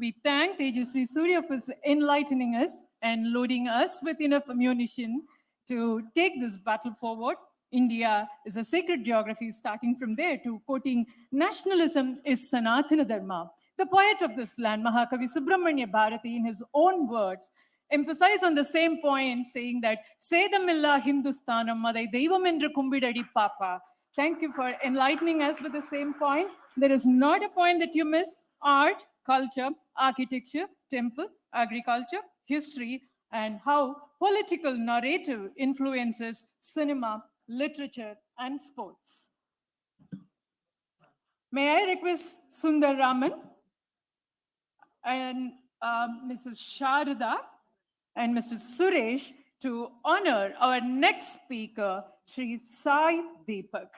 We thank Tejasvi Surya for enlightening us and loading us with enough ammunition to take this battle forward. India is a sacred geography, starting from there to quoting, nationalism is Sanatana Dharma. The poet of this land, Mahakavi Subramanya Bharati, in his own words, emphasized on the same point, saying that, Sedamilla Hindustanam Madai Devamendra Kumbidadi Papa. Thank you for enlightening us with the same point. There is not a point that you miss. Art, culture, architecture, temple, agriculture, history, and how political narrative influences cinema, literature, and sports. May I request Sundar Raman and Mrs. Sharada and Mr. Suresh to honor our next speaker, Sri Sai Deepak.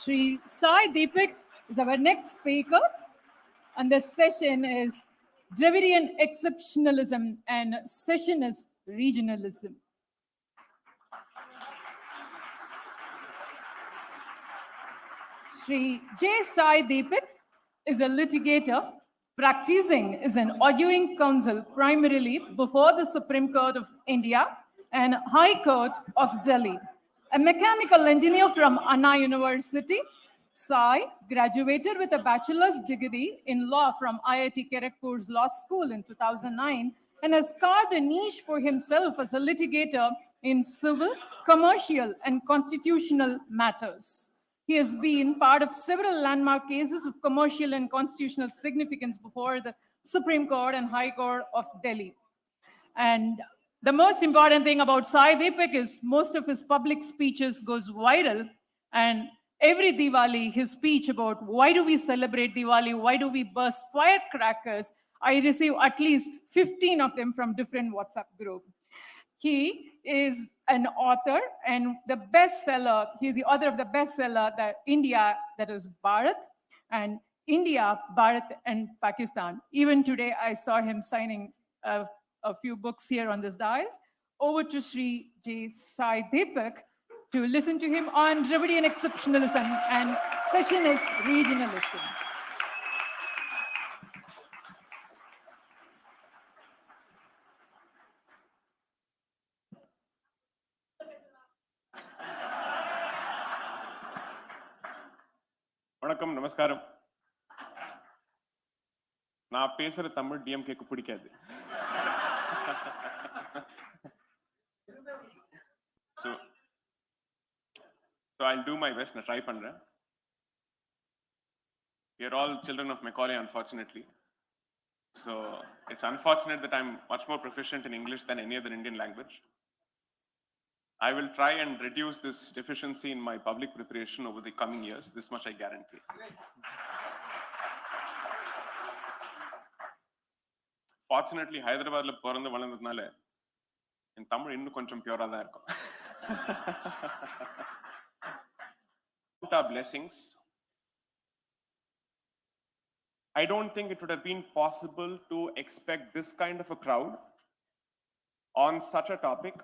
Sri Sai Deepak is our next speaker, and the session is Dravidian Exceptionalism and Secessionist Regionalism. Shri J. Sai Deepak is a litigator practicing as an arguing counsel primarily before the Supreme Court of India and High Court of Delhi. A mechanical engineer from Anna University, Sai graduated with a bachelor's degree in law from IIT Kharagpur's Law School in 2009 and has carved a niche for himself as a litigator in civil, commercial, and constitutional matters. He has been part of several landmark cases of commercial and constitutional significance before the Supreme Court and High Court of Delhi. And the most important thing about Sai Deepak is most of his public speeches goes viral, and every Diwali, his speech about why do we celebrate Diwali, why do we burst firecrackers, I receive at least 15 of them from different WhatsApp group. He is an author and the bestseller, he's the author of the bestseller that India, that is Bharat, and India, Bharat, and Pakistan. Even today, I saw him signing a few books here on this dais. Over to Sri J. Sai Deepak to listen to him on Dravidian Exceptionalism and Secessionist Regionalism. வணக்கம் நமஸ்காரம் நான் பேசுற தமிழ் டிஎம்கேக்கு பிடிக்காது so I'll do my best நான் try பண்றேன் we are all children of Macaulay unfortunately so it's unfortunate that I'm much more proficient in English than any other Indian language. I will try and reduce this deficiency in my public preparation over the coming years. This much I guarantee. Fortunately, Hyderabad la பிறந்து வளர்ந்ததுனால என் தமிழ் இன்னும் கொஞ்சம் பியூரா தான் இருக்கும். Our blessings. I don't think it would have been possible to expect this kind of a crowd on such a topic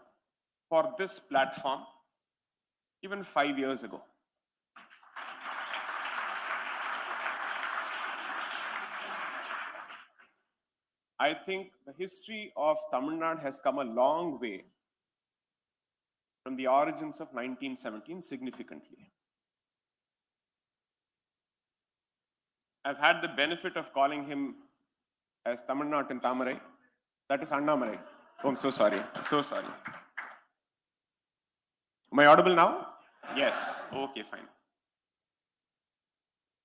for this platform even 5 years ago. I think the history of Tamil Nadu has come a long way from the origins of 1917 significantly. I've had the benefit of calling him as Tamil Nadu in Tamarai. That is Annamalai. Oh, I'm so sorry. So sorry. Am I audible now? Yes. Okay, fine.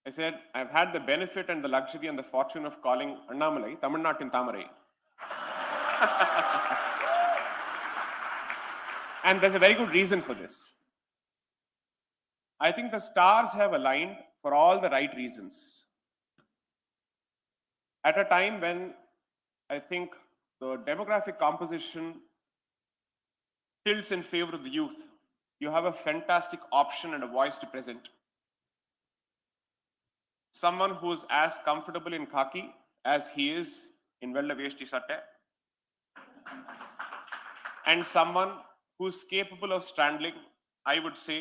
I said, I've had the benefit and the luxury and the fortune of calling Annamalai Tamil Nadu in Tamarai. And there's a very good reason for this. I think the stars have aligned for all the right reasons. At a time when I think the demographic composition tilts in favor of the youth, you have a fantastic option and a voice to present. Someone who is as comfortable in khaki as he is in Vella Veshti Satte, and someone who is capable of straddling, I would say,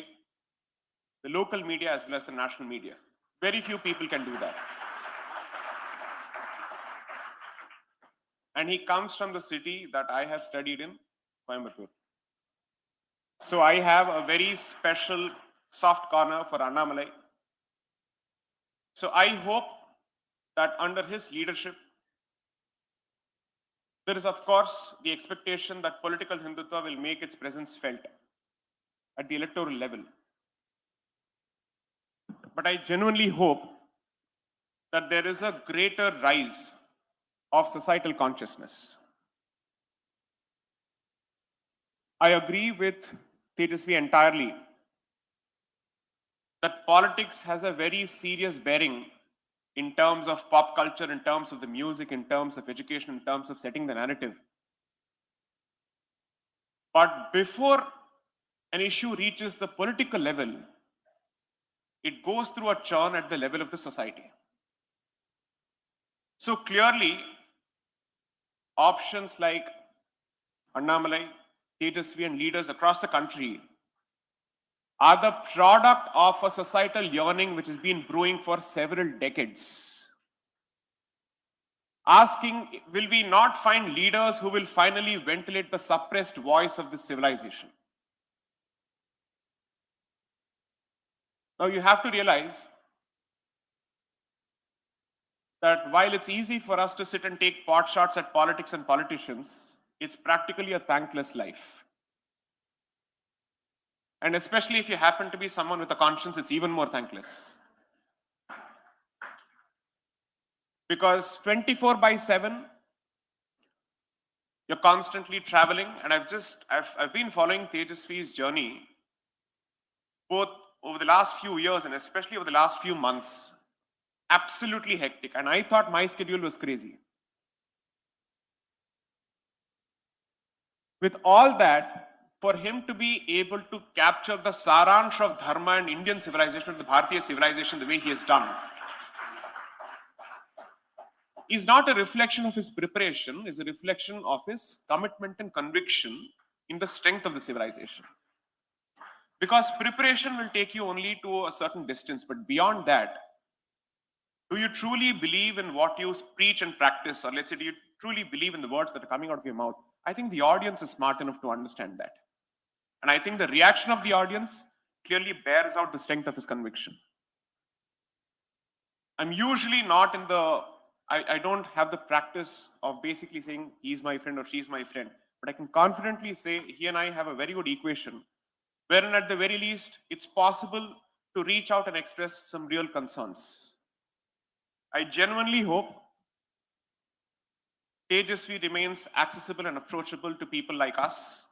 the local media as well as the national media. Very few people can do that. And he comes from the city that I have studied in, Coimbatore. So I have a very special soft corner for Annamalai. So I hope that under his leadership, there is of course the expectation that political Hindutva will make its presence felt at the electoral level. But I genuinely hope that there is a greater rise of societal consciousness. I agree with Tejasvi entirely that politics has a very serious bearing in terms of pop culture, in terms of the music, in terms of education, in terms of setting the narrative. But before an issue reaches the political level, it goes through a churn at the level of the society. So clearly, options like Annamalai, Tejasvi, and leaders across the country are the product of a societal yearning which has been brewing for several decades. Asking, will we not find leaders who will finally ventilate the suppressed voice of this civilization? Now you have to realize that while it's easy for us to sit and take pot shots at politics and politicians, it's practically a thankless life. And especially if you happen to be someone with a conscience, it's even more thankless. Because 24/7, you're constantly traveling. And I've been following Tejasvi's journey, both over the last few years and especially over the last few months. Absolutely hectic. And I thought my schedule was crazy. With all that, for him to be able to capture the saransh of dharma and Indian civilization, of the Bharatiya civilization, the way he has done, is not a reflection of his preparation, is a reflection of his commitment and conviction in the strength of the civilization. Because preparation will take you only to a certain distance, but beyond that, do you truly believe in what you preach and practice? Or let's say, do you truly believe in the words that are coming out of your mouth? I think the audience is smart enough to understand that. And I think the reaction of the audience clearly bears out the strength of his conviction. I'm usually not in the, I don't have the practice of basically saying he's my friend or she's my friend. But I can confidently say he and I have a very good equation, wherein at the very least, it's possible to reach out and express some real concerns. I genuinely hope Tejasvi remains accessible and approachable to people like us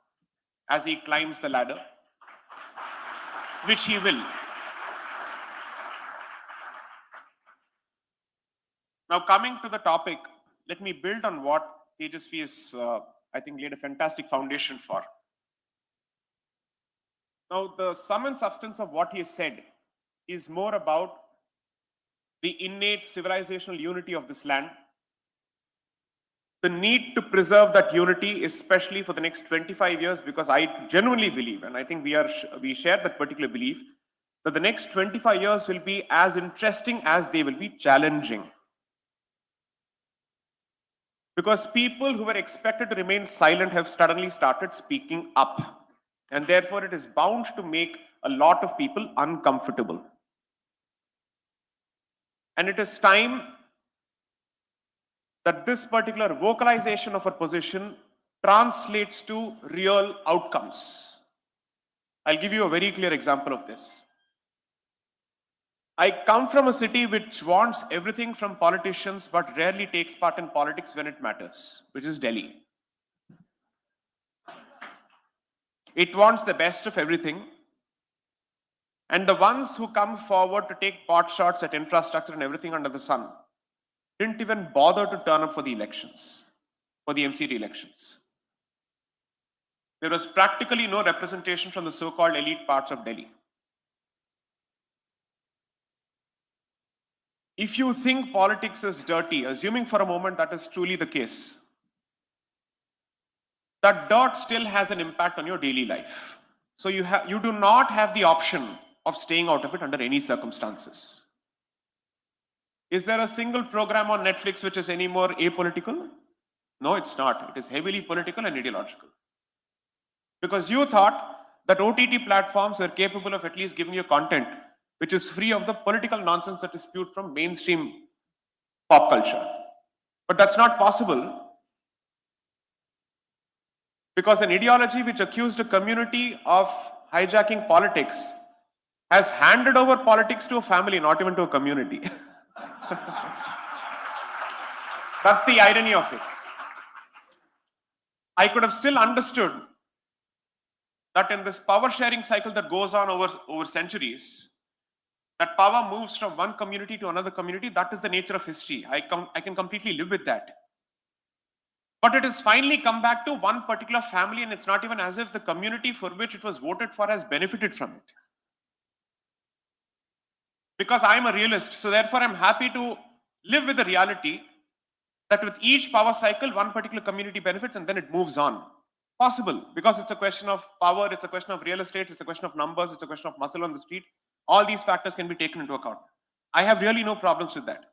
as he climbs the ladder, which he will. Now, coming to the topic, let me build on what Tejasvi has, I think, laid a fantastic foundation for. Now, the sum and substance of what he has said is more about the innate civilizational unity of this land, the need to preserve that unity, especially for the next 25 years, because I genuinely believe, and I think we share that particular belief, that the next 25 years will be as interesting as they will be challenging. Because people who were expected to remain silent have suddenly started speaking up. And therefore, it is bound to make a lot of people uncomfortable. And it is time that this particular vocalization of a position translates to real outcomes. I'll give you a very clear example of this. I come from a city which wants everything from politicians but rarely takes part in politics when it matters, which is Delhi. It wants the best of everything. And the ones who come forward to take pot shots at infrastructure and everything under the sun didn't even bother to turn up for the elections, for the MCD elections. There was practically no representation from the so-called elite parts of Delhi. If you think politics is dirty, assuming for a moment that is truly the case, that dirt still has an impact on your daily life. So you do not have the option of staying out of it under any circumstances. Is there a single program on Netflix which is any more apolitical? No, it's not. It is heavily political and ideological. Because you thought that OTT platforms were capable of at least giving you content which is free of the political nonsense that is spewed from mainstream pop culture. But that's not possible, because an ideology which accused a community of hijacking politics has handed over politics to a family, not even to a community. That's the irony of it. I could have still understood that in this power sharing cycle that goes on over centuries, that power moves from one community to another community. That is the nature of history. I can completely live with that. But it has finally come back to one particular family, and it's not even as if the community for which it was voted for has benefited from it. Because I'm a realist, so therefore I'm happy to live with the reality that with each power cycle, one particular community benefits and then it moves on. Possible, because it's a question of power, it's a question of real estate, it's a question of numbers, it's a question of muscle on the street. All these factors can be taken into account. I have really no problems with that.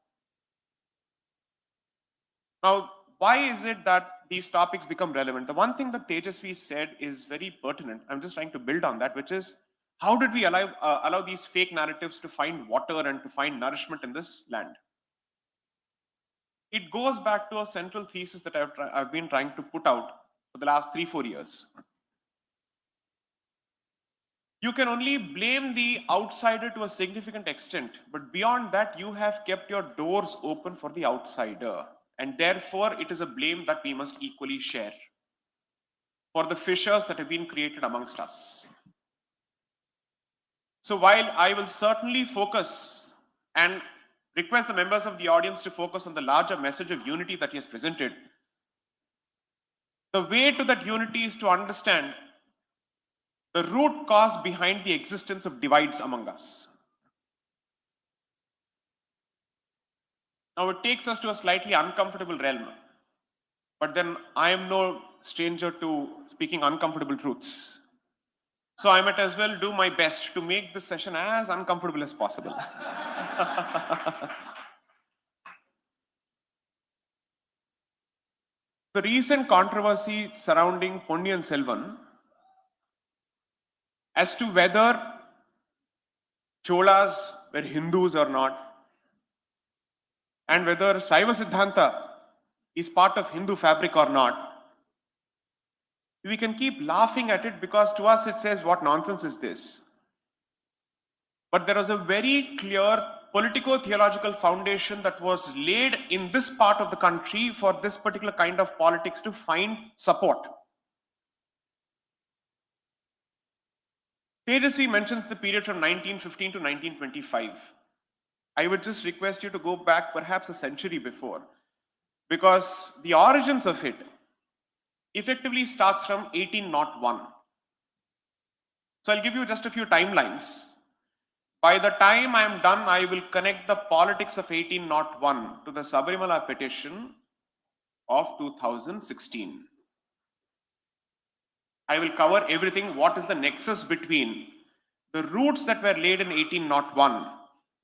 Now, why is it that these topics become relevant? The one thing that Tejasvi said is very pertinent. I'm just trying to build on that, which is, how did we allow these fake narratives to find water and to find nourishment in this land? It goes back to a central thesis that I've been trying to put out for the last 3-4 years. You can only blame the outsider to a significant extent, but beyond that, you have kept your doors open for the outsider. And therefore, it is a blame that we must equally share for the fissures that have been created amongst us. So while I will certainly focus and request the members of the audience to focus on the larger message of unity that he has presented, the way to that unity is to understand the root cause behind the existence of divides among us. Now it takes us to a slightly uncomfortable realm, but then I am no stranger to speaking uncomfortable truths. So I might as well do my best to make this session as uncomfortable as possible. The recent controversy surrounding Ponni and Selvan as to whether Cholas were Hindus or not, and whether Saiva Siddhanta is part of Hindu fabric or not, we can keep laughing at it because to us it says, what nonsense is this? But there was a very clear politico-theological foundation that was laid in this part of the country for this particular kind of politics to find support. Tejasvi mentions the period from 1915 to 1925. I would just request you to go back perhaps a century before, because the origins of it effectively starts from 1801. So I'll give you just a few timelines. By the time I am done, I will connect the politics of 1801 to the Sabarimala petition of 2016. I will cover everything. What is the nexus between the roots that were laid in 1801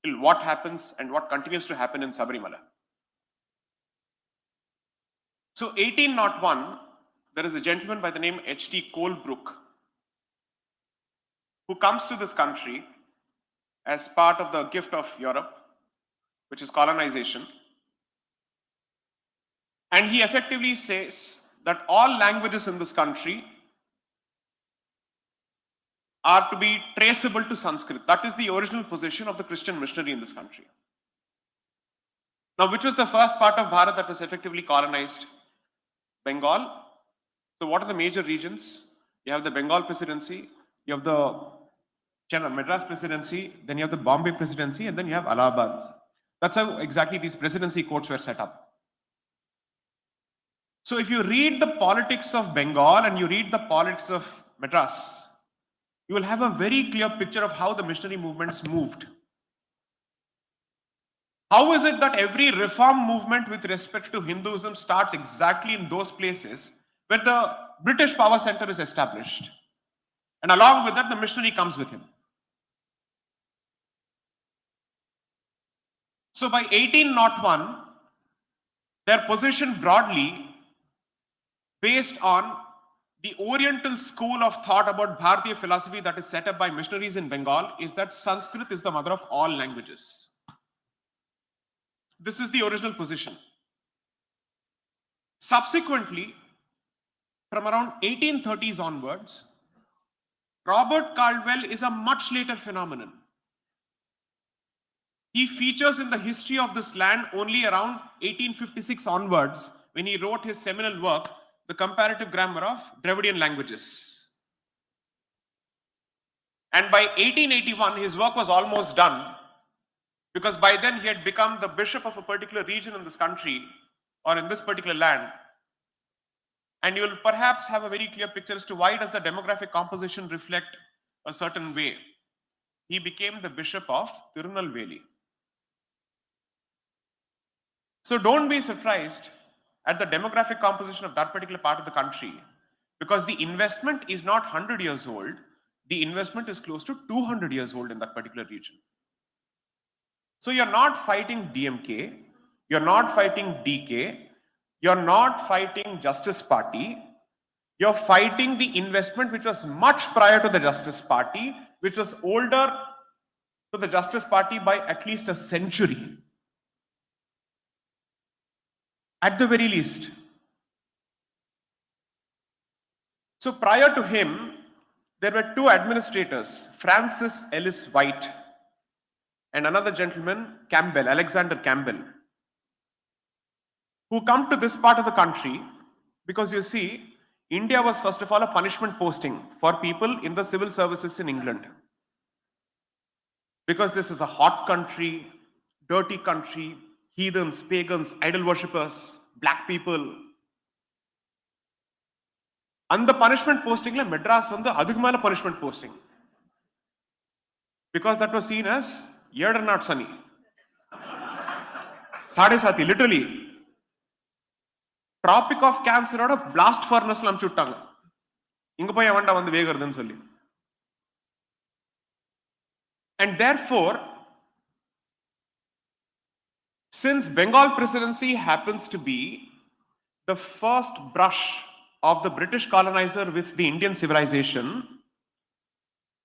till what happens and what continues to happen in Sabarimala? So 1801, there is a gentleman by the name H.T. Colebrook who comes to this country as part of the gift of Europe, which is colonization. And he effectively says that all languages in this country are to be traceable to Sanskrit. That is the original position of the Christian missionary in this country. Now, which was the first part of Bharat that was effectively colonized? Bengal. So what are the major regions? You have the Bengal presidency, you have the Madras presidency, then you have the Bombay presidency, and then you have Allahabad. That's how exactly these presidency courts were set up. So if you read the politics of Bengal and you read the politics of Madras, you will have a very clear picture of how the missionary movements moved. How is it that every reform movement with respect to Hinduism starts exactly in those places where the British power center is established? And along with that, the missionary comes with him. So by 1801, they're positioned broadly based on the Oriental school of thought about Bharatiya philosophy that is set up by missionaries in Bengal is that Sanskrit is the mother of all languages. This is the original position. Subsequently, from around 1830s onwards, Robert Caldwell is a much later phenomenon. He features in the history of this land only around 1856 onwards when he wrote his seminal work, The Comparative Grammar of Dravidian Languages. And by 1881, his work was almost done because by then he had become the bishop of a particular region in this country or in this particular land. And you will perhaps have a very clear picture as to why does the demographic composition reflect a certain way. He became the bishop of Tirunelveli. So don't be surprised at the demographic composition of that particular part of the country because the investment is not 100 years old. The investment is close to 200 years old in that particular region. So you're not fighting DMK, you're not fighting DK, you're not fighting Justice Party, you're fighting the investment which was much prior to the Justice Party, which was older to the Justice Party by at least a century. At the very least. So prior to him, there were two administrators, Francis Ellis White and another gentleman, Campbell, Alexander Campbell, who come to this part of the country because you see, India was first of all a punishment posting for people in the civil services in England. Because this is a hot country, dirty country, heathens, pagans, idol worshippers, black people. And the punishment posting, Madras was the adhigmala punishment posting. Because that was seen as Yerder not sunny. Sade Sati, literally. Tropic of Cancer out of blast furnace lam chuttanga. Inga poi avanda vandu vegarudhu solli. And therefore, since Bengal presidency happens to be the first brush of the British colonizer with the Indian civilization,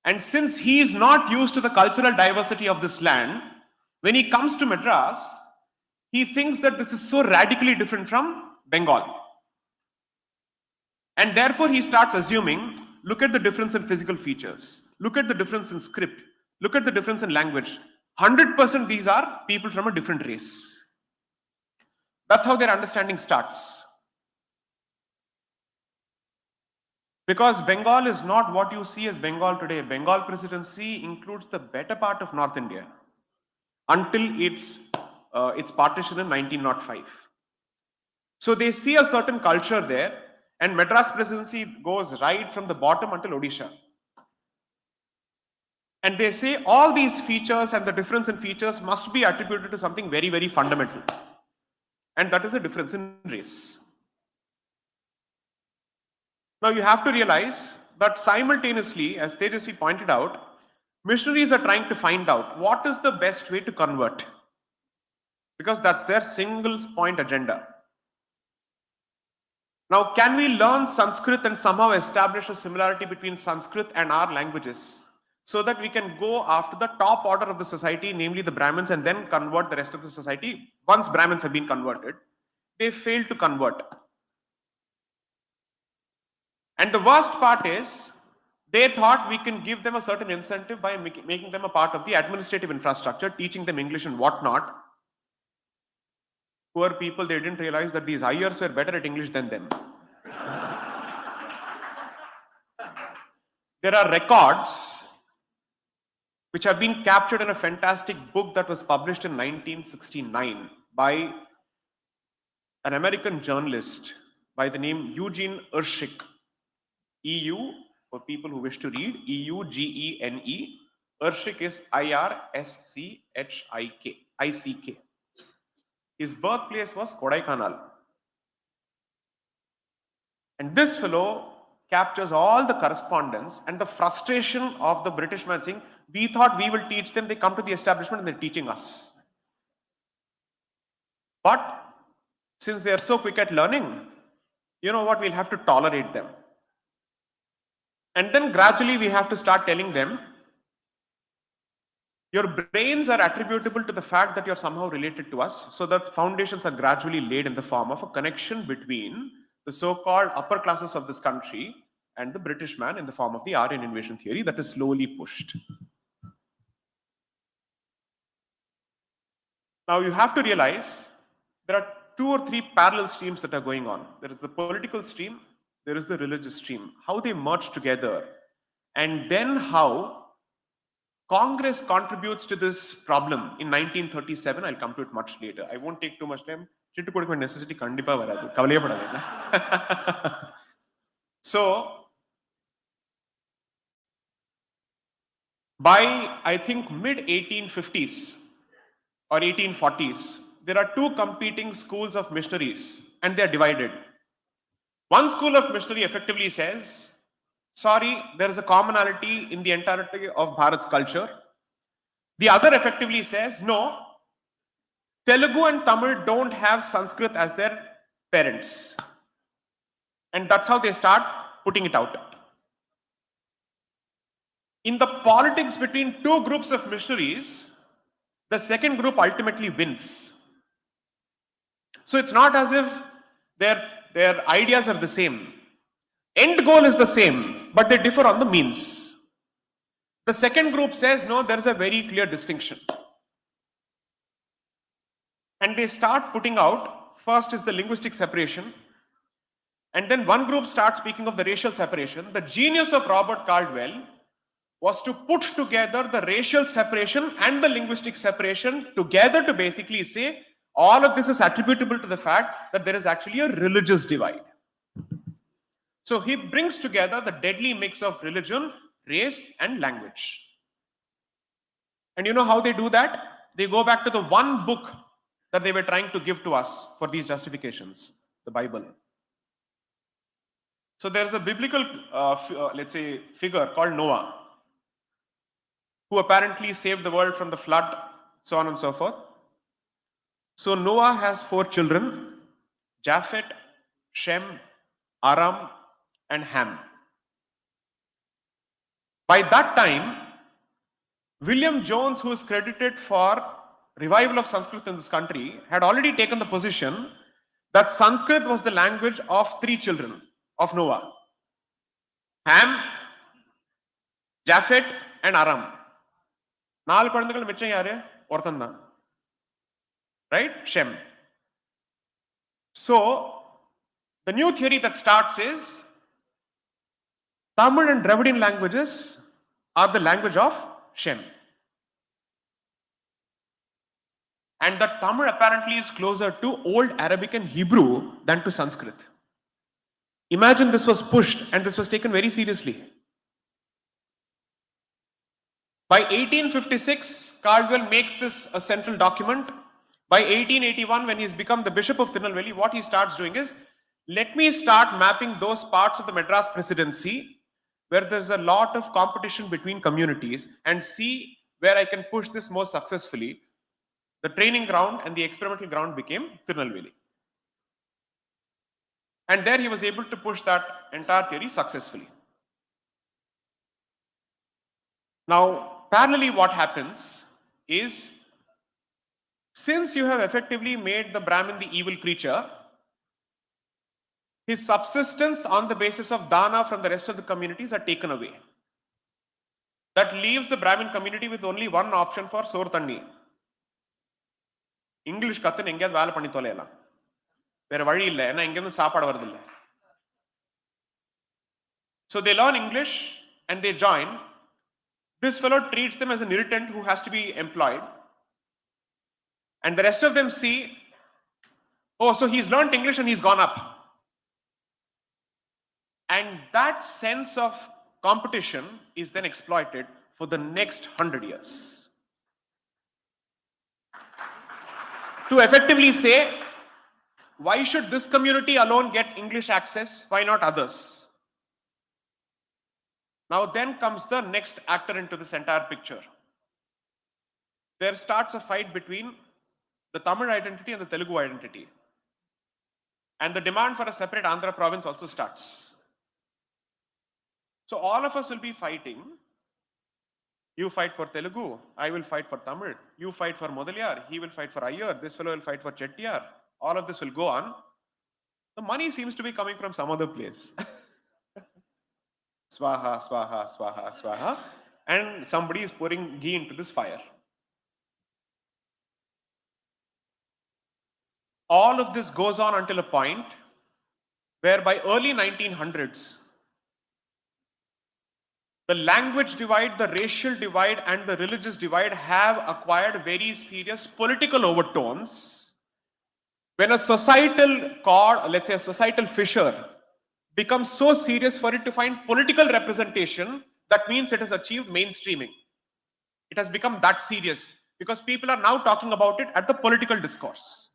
and since he is not used to the cultural diversity of this land, when he comes to Madras, he thinks that this is so radically different from Bengal. And therefore he starts assuming, look at the difference in physical features, look at the difference in script, look at the difference in language. 100% these are people from a different race. That's how their understanding starts. Because Bengal is not what you see as Bengal today. Bengal presidency includes the better part of North India until its partition in 1905. So they see a certain culture there, and Madras presidency goes right from the bottom until Odisha. And they say all these features and the difference in features must be attributed to something very, very fundamental. And that is a difference in race. Now you have to realize that simultaneously, as Tejasvi pointed out, missionaries are trying to find out what is the best way to convert. Because that's their single point agenda. Now, can we learn Sanskrit and somehow establish a similarity between Sanskrit and our languages so that we can go after the top order of the society, namely the Brahmins, and then convert the rest of the society? Once Brahmins have been converted, they fail to convert. And the worst part is, they thought we can give them a certain incentive by making them a part of the administrative infrastructure, teaching them English and whatnot. Poor people, they didn't realize that these Iyers were better at English than them. There are records which have been captured in a fantastic book that was published in 1969 by an American journalist by the name Eugene Urshik. EU, for people who wish to read, E-U-G-E-N-E. Urshik is I-R-S-C-H-I-K. His birthplace was Kodaikanal. And this fellow captures all the correspondence and the frustration of the British man saying, we thought we will teach them, they come to the establishment and they're teaching us. But since they are so quick at learning, you know what, we'll have to tolerate them. And then gradually we have to start telling them, your brains are attributable to the fact that you're somehow related to us, so that foundations are gradually laid in the form of a connection between the so-called upper classes of this country and the British man in the form of the Aryan invasion theory that is slowly pushed. Now you have to realize there are 2 or 3 parallel streams that are going on. There is the political stream, there is the religious stream. How they merge together, and then how Congress contributes to this problem in 1937. I'll come to it much later. I won't take too much time. Necessity So, by I think mid 1850s or 1840s, there are 2 competing schools of missionaries and they are divided. One school of missionary effectively says, sorry, there is a commonality in the entirety of Bharat's culture. The other effectively says, no, Telugu and Tamil don't have Sanskrit as their parents. And that's how they start putting it out. In the politics between two groups of missionaries, the second group ultimately wins. So it's not as if their ideas are the same. End goal is the same, but they differ on the means. The second group says, no, there is a very clear distinction. And they start putting out, first is the linguistic separation, and then one group starts speaking of the racial separation. The genius of Robert Caldwell was to put together the racial separation and the linguistic separation together to basically say all of this is attributable to the fact that there is actually a religious divide. So he brings together the deadly mix of religion, race, and language. And you know how they do that? They go back to the one book that they were trying to give to us for these justifications, the Bible. So there is a biblical, let's say, figure called Noah, who apparently saved the world from the flood, so on and so forth. So Noah has 4 children, Japheth, Shem, Aram, and Ham. By that time, William Jones, who is credited for revival of Sanskrit in this country, had already taken the position that Sanskrit was the language of 3 children of Noah: Ham, Japheth, and Aram. 4 குழந்தைகள் மிச்சம் யாரு? ஒருத்தன் தான். Right? Shem. So, the new theory that starts is Tamil and Dravidian languages are the language of Shem. And that Tamil apparently is closer to Old Arabic and Hebrew than to Sanskrit. Imagine this was pushed and this was taken very seriously. By 1856, Caldwell makes this a central document. By 1881, when he's become the Bishop of Tirunelveli, what he starts doing is, let me start mapping those parts of the Madras Presidency where there's a lot of competition between communities and see where I can push this more successfully. The training ground and the experimental ground became Tirunelveli. And there he was able to push that entire theory successfully. Now, parallelly, what happens is, since you have effectively made the Brahmin the evil creature, his subsistence on the basis of dana from the rest of the communities are taken away. That leaves the Brahmin community with only one option for sor thanni. English kathan engeyad vala panni tholayala. Vera vazhi illa, enna engendhu saapadu varudilla. So they learn English and they join. This fellow treats them as an irritant who has to be employed. And the rest of them see, oh, so he's learned English and he's gone up. And that sense of competition is then exploited for the next 100 years. To effectively say, why should this community alone get English access? Why not others? Now then comes the next actor into this entire picture. There starts a fight between the Tamil identity and the Telugu identity. And the demand for a separate Andhra province also starts. So all of us will be fighting. You fight for Telugu, I will fight for Tamil. You fight for Modaliyar, he will fight for Ayyar, this fellow will fight for Chettiar. All of this will go on. The money seems to be coming from some other place. Swaha, swaha, swaha, swaha. And somebody is pouring ghee into this fire. All of this goes on until a point where by early 1900s, the language divide, the racial divide, and the religious divide have acquired very serious political overtones. When a societal cord, let's say a societal fissure, becomes so serious for it to find political representation, that means it has achieved mainstreaming. It has become that serious because people are now talking about it at the political discourse.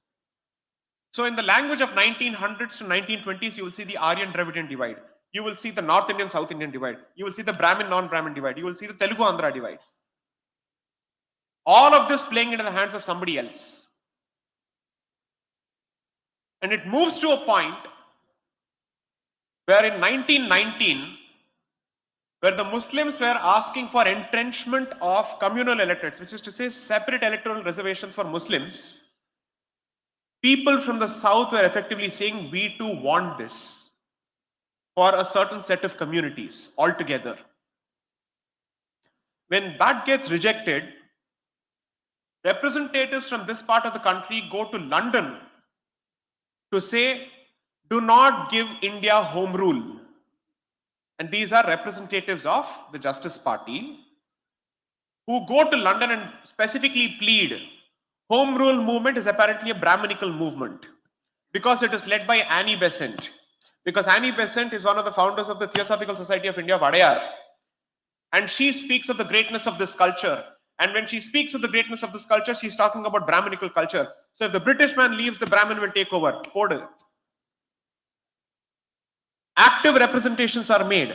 So in the language of 1900s to 1920s, you will see the Aryan Dravidian divide. You will see the North Indian, South Indian divide. You will see the Brahmin, non-Brahmin divide. You will see the Telugu Andhra divide. All of this playing into the hands of somebody else. And it moves to a point where in 1919, where the Muslims were asking for entrenchment of communal electorates, which is to say separate electoral reservations for Muslims, people from the south were effectively saying, we too want this for a certain set of communities altogether. When that gets rejected, representatives from this part of the country go to London to say, do not give India home rule. And these are representatives of the Justice Party who go to London and specifically plead, home rule movement is apparently a Brahminical movement because it is led by Annie Besant. Because Annie Besant is one of the founders of the Theosophical Society of India, Vadayar. And she speaks of the greatness of this culture. And when she speaks of the greatness of this culture, she's talking about Brahminical culture. So if the British man leaves, the Brahmin will take over. Order. Active representations are made.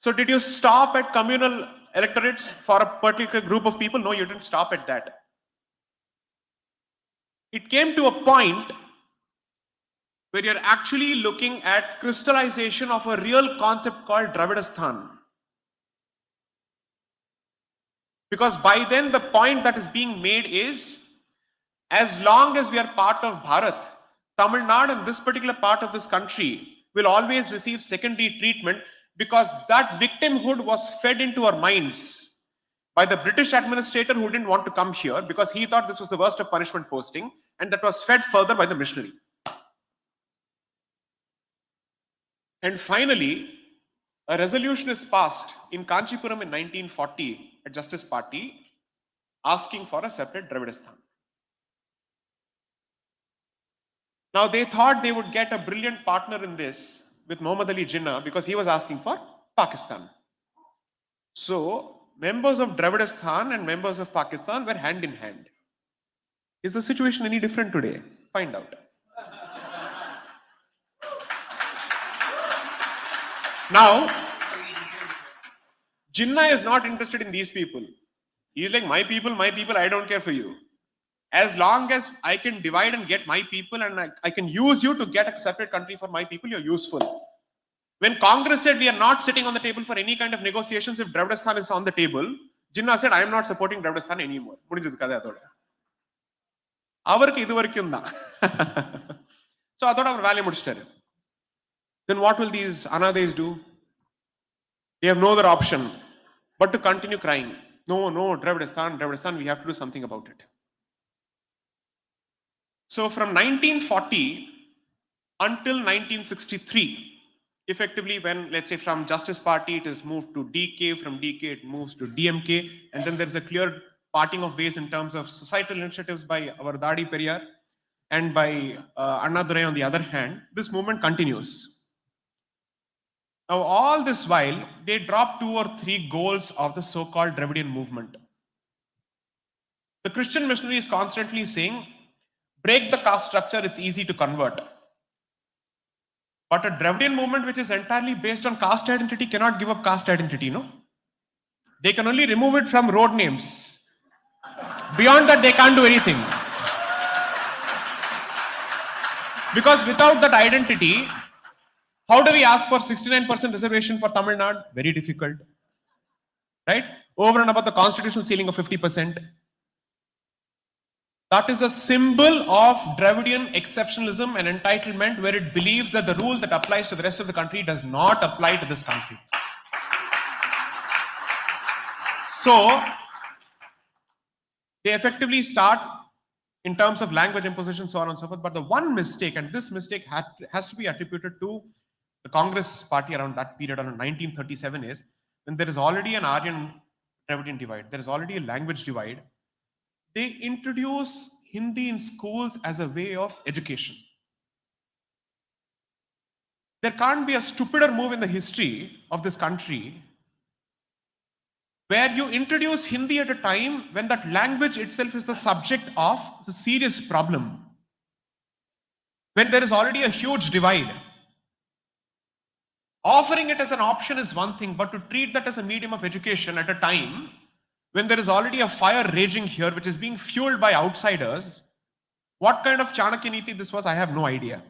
So did you stop at communal electorates for a particular group of people? No, you didn't stop at that. It came to a point where you're actually looking at crystallization of a real concept called Dravidistan. Because by then the point that is being made is, as long as we are part of Bharat, Tamil Nadu and this particular part of this country will always receive secondary treatment because that victimhood was fed into our minds by the British administrator who didn't want to come here because he thought this was the worst of punishment posting, and that was fed further by the missionary. And finally, a resolution is passed in Kanchipuram in 1940 at Justice Party asking for a separate Dravidistan. Now they thought they would get a brilliant partner in this with Muhammad Ali Jinnah because he was asking for Pakistan. So members of Dravidistan and members of Pakistan were hand in hand. Is the situation any different today? Find out. Now, Jinnah is not interested in these people. He's like, my people, I don't care for you. As long as I can divide and get my people and I can use you to get a separate country for my people, you're useful. When Congress said we are not sitting on the table for any kind of negotiations if Dravidistan is on the table, Jinnah said, I am not supporting Dravidistan anymore. So then what will these Anades do? They have no other option but to continue crying. No, Dravidistan, we have to do something about it. So from 1940 until 1963, effectively when, let's say, from Justice Party, it is moved to DK, from DK it moves to DMK, and then there's a clear parting of ways in terms of societal initiatives by our Dadi Periyar and by Annadurai on the other hand. This movement continues. Now, all this while, they drop 2 or 3 goals of the so-called Dravidian movement. The Christian missionary is constantly saying, break the caste structure, it's easy to convert. But a Dravidian movement which is entirely based on caste identity cannot give up caste identity, no? They can only remove it from road names. Beyond that, they can't do anything. Because without that identity, how do we ask for 69% reservation for Tamil Nadu? Very difficult. Right? Over and above the constitutional ceiling of 50%. That is a symbol of Dravidian exceptionalism and entitlement, where it believes that the rule that applies to the rest of the country does not apply to this country. So, they effectively start in terms of language imposition, so on and so forth. But the one mistake, and this mistake has to be attributed to the Congress party around that period, around 1937, is when there is already an Aryan Dravidian divide, there is already a language divide. They introduce Hindi in schools as a way of education. There can't be a stupider move in the history of this country where you introduce Hindi at a time when that language itself is the subject of a serious problem. when there is already a huge divide. Offering it as an option is one thing, but to treat that as a medium of education at a time when there is already a fire raging here, which is being fueled by outsiders, what kind of Chanakya Niti this was, I have no idea.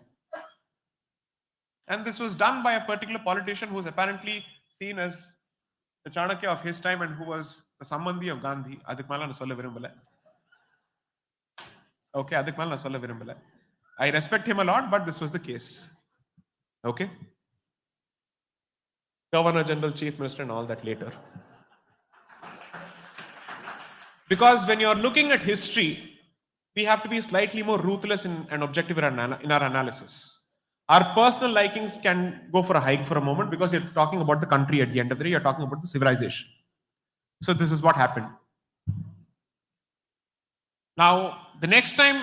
And this was done by a particular politician who was apparently seen as the Chanakya of his time and who was the Sambandhi of Gandhi. Adhik mala na solla virumbala. Okay, adhik mala na solla virumbala. I respect him a lot, but this was the case. Okay? Governor General, Chief Minister, and all that later. Because when you're looking at history, we have to be slightly more ruthless and objective in our analysis. Our personal likings can go for a hike for a moment because you're talking about the country at the end of the day, you're talking about the civilization. So this is what happened. Now, the next time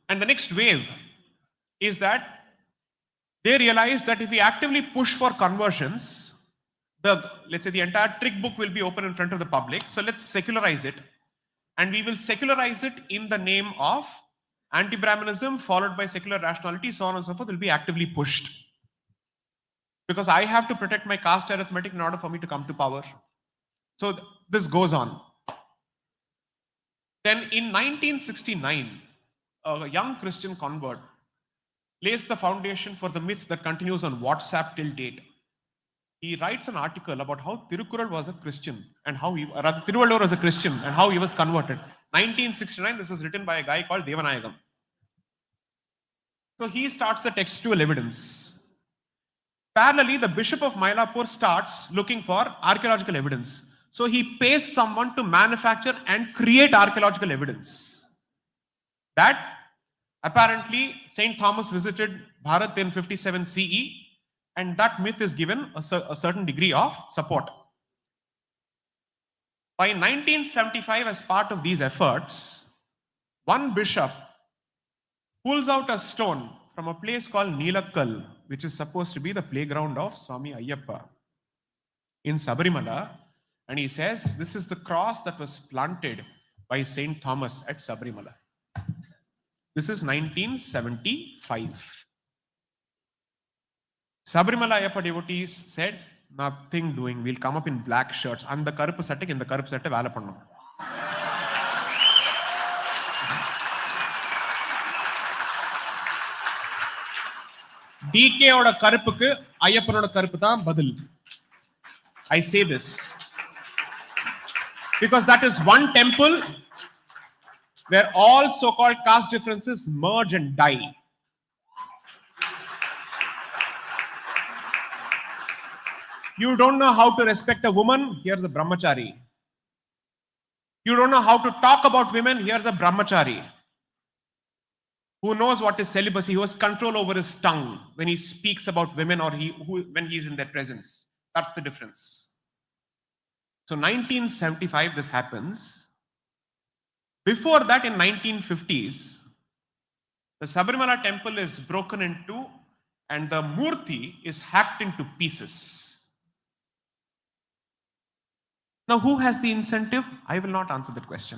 and the next wave is that they realize that if we actively push for conversions, let's say the entire trick book will be open in front of the public. So let's secularize it. And we will secularize it in the name of anti-Brahmanism, followed by secular rationality, so on and so forth, will be actively pushed. Because I have to protect my caste arithmetic in order for me to come to power. So this goes on. Then in 1969, a young Christian convert lays the foundation for the myth that continues on WhatsApp till date. He writes an article about how Tirukural was a Christian and how Tiruvalur was a Christian and how he was converted. 1969, this was written by a guy called Devanayagam. So he starts the textual evidence. Parallelly, the Bishop of Mylapore starts looking for archaeological evidence. So he pays someone to manufacture and create archaeological evidence. That apparently St. Thomas visited Bharat in 57 CE, and that myth is given a certain degree of support. By 1975, as part of these efforts, one bishop pulls out a stone from a place called Neelakkal, which is supposed to be the playground of Swami Ayyappa in Sabarimala, and he says, this is the cross that was planted by St. Thomas at Sabarimala. This is 1975. Sabarimala Ayyappa devotees said, nothing doing, we'll come up in black shirts. And the karupu sattik, in the karupu satte vela pannum. DK oda karupukku Ayyapanoda karupu dhaan badal. I say this because that is one temple where all so-called caste differences merge and die. You don't know how to respect a woman, here's a brahmachari. You don't know how to talk about women, here's a brahmachari. Who knows what is celibacy, who has control over his tongue when he speaks about women or when he is in their presence. That's the difference. So 1975, this happens. Before that, in 1950s, the Sabarimala temple is broken into and the murti is hacked into pieces. Now, who has the incentive? I will not answer that question.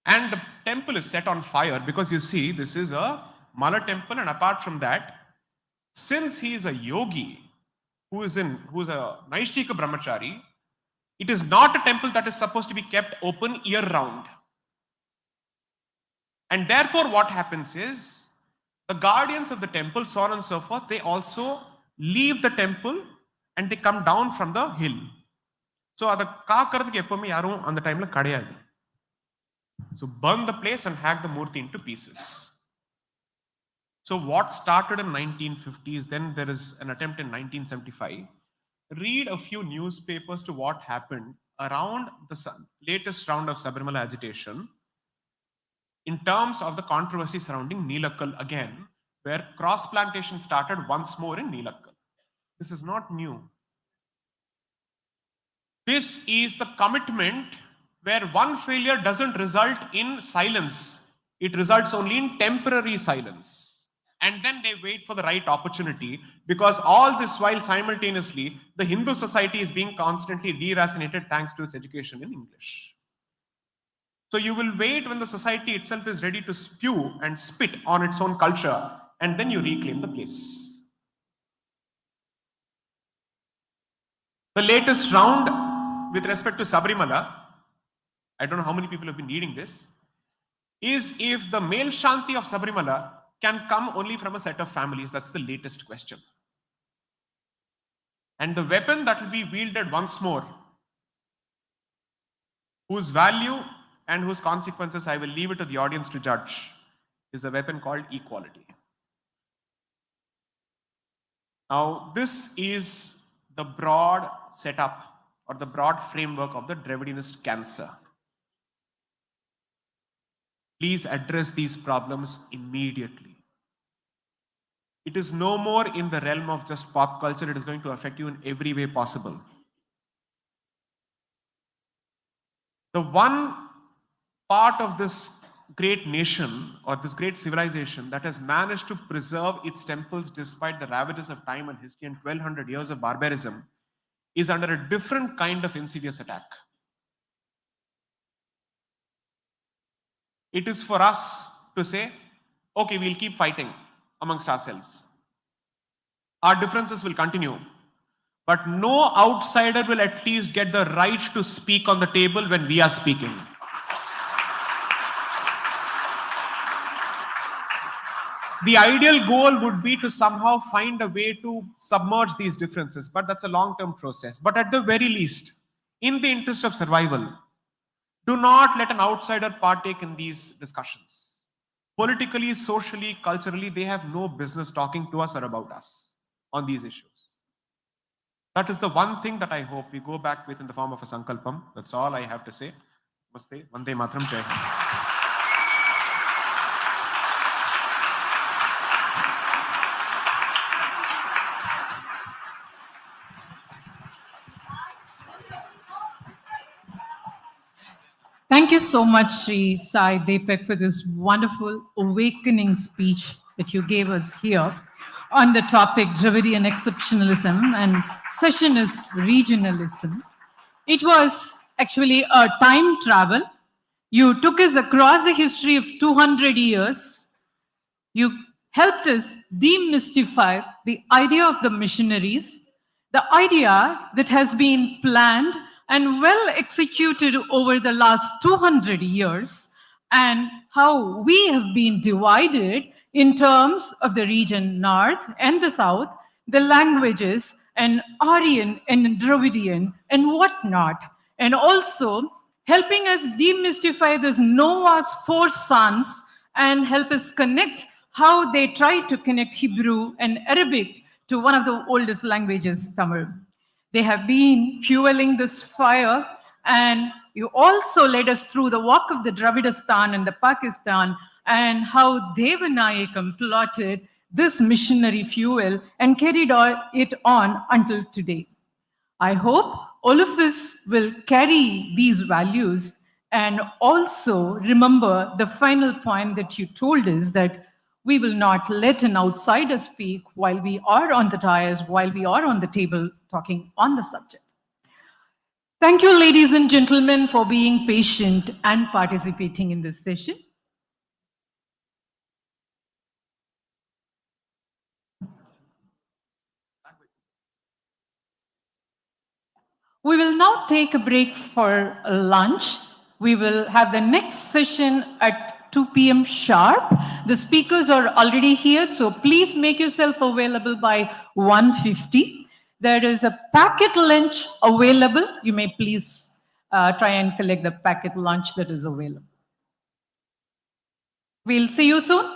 And the temple is set on fire because you see, this is a Mala temple, and apart from that, since he is a yogi who is a Naishtika Brahmachari, it is not a temple that is supposed to be kept open year round. And therefore, what happens is the guardians of the temple, so on and so forth, they also leave the temple and they come down from the hill. So the kaakaradhukku eppovume yarum on the time la kadiyadu. So burn the place and hack the murti into pieces. So what started in 1950s, then there is an attempt in 1975. Read a few newspapers to what happened around the latest round of Sabarimala agitation in terms of the controversy surrounding Neelakkal again, where cross plantation started once more in Neelakkal. This is not new. This is the commitment where one failure doesn't result in silence. It results only in temporary silence. And then they wait for the right opportunity, because all this while simultaneously, the Hindu society is being constantly deracinated thanks to its education in English. So you will wait when the society itself is ready to spew and spit on its own culture, and then you reclaim the place. The latest round with respect to Sabrimala, I don't know how many people have been reading this, is if the male Shanti of Sabrimala can come only from a set of families. That's the latest question. And the weapon that will be wielded once more, whose value and whose consequences I will leave it to the audience to judge, is a weapon called equality. Now, this is the broad setup or the broad framework of the Dravidianist cancer. Please address these problems immediately. It is no more in the realm of just pop culture. It is going to affect you in every way possible. The one part of this great nation or this great civilization that has managed to preserve its temples despite the ravages of time and history and 1200 years of barbarism is under a different kind of insidious attack. It is for us to say, okay, we'll keep fighting amongst ourselves. Our differences will continue, but no outsider will at least get the right to speak on the table when we are speaking. The ideal goal would be to somehow find a way to submerge these differences, but that's a long-term process. But at the very least, in the interest of survival, do not let an outsider partake in these discussions. Politically, socially, culturally, they have no business talking to us or about us on these issues. That is the one thing that I hope we go back with in the form of a sankalpam. That's all I have to say. Namaste. Vande Mataram. Jai Hind. Thank you so much, Sri Sai Deepak, for this wonderful awakening speech that you gave us here on the topic Dravidian exceptionalism and secessionist regionalism. It was actually a time travel. You took us across the history of 200 years. You helped us demystify the idea of the missionaries, the idea that has been planned and well executed over the last 200 years, and how we have been divided in terms of the region north and the south, the languages, and Aryan and Dravidian and whatnot, and also helping us demystify this Noah's 4 sons and help us connect how they tried to connect Hebrew and Arabic to one of the oldest languages, Tamil. They have been fueling this fire, and you also led us through the walk of the Dravidistan and the Pakistan and how Devanayakam plotted this missionary fuel and carried it on until today. I hope all of us will carry these values and also remember the final point that you told us, that we will not let an outsider speak while we are on the dais, while we are on the table talking on the subject. Thank you, ladies and gentlemen, for being patient and participating in this session. We will now take a break for lunch. We will have the next session at 2 p.m. sharp. The speakers are already here, so please make yourself available by 1:50. There is a packet lunch available. You may please try and collect the packet lunch that is available. We'll see you soon.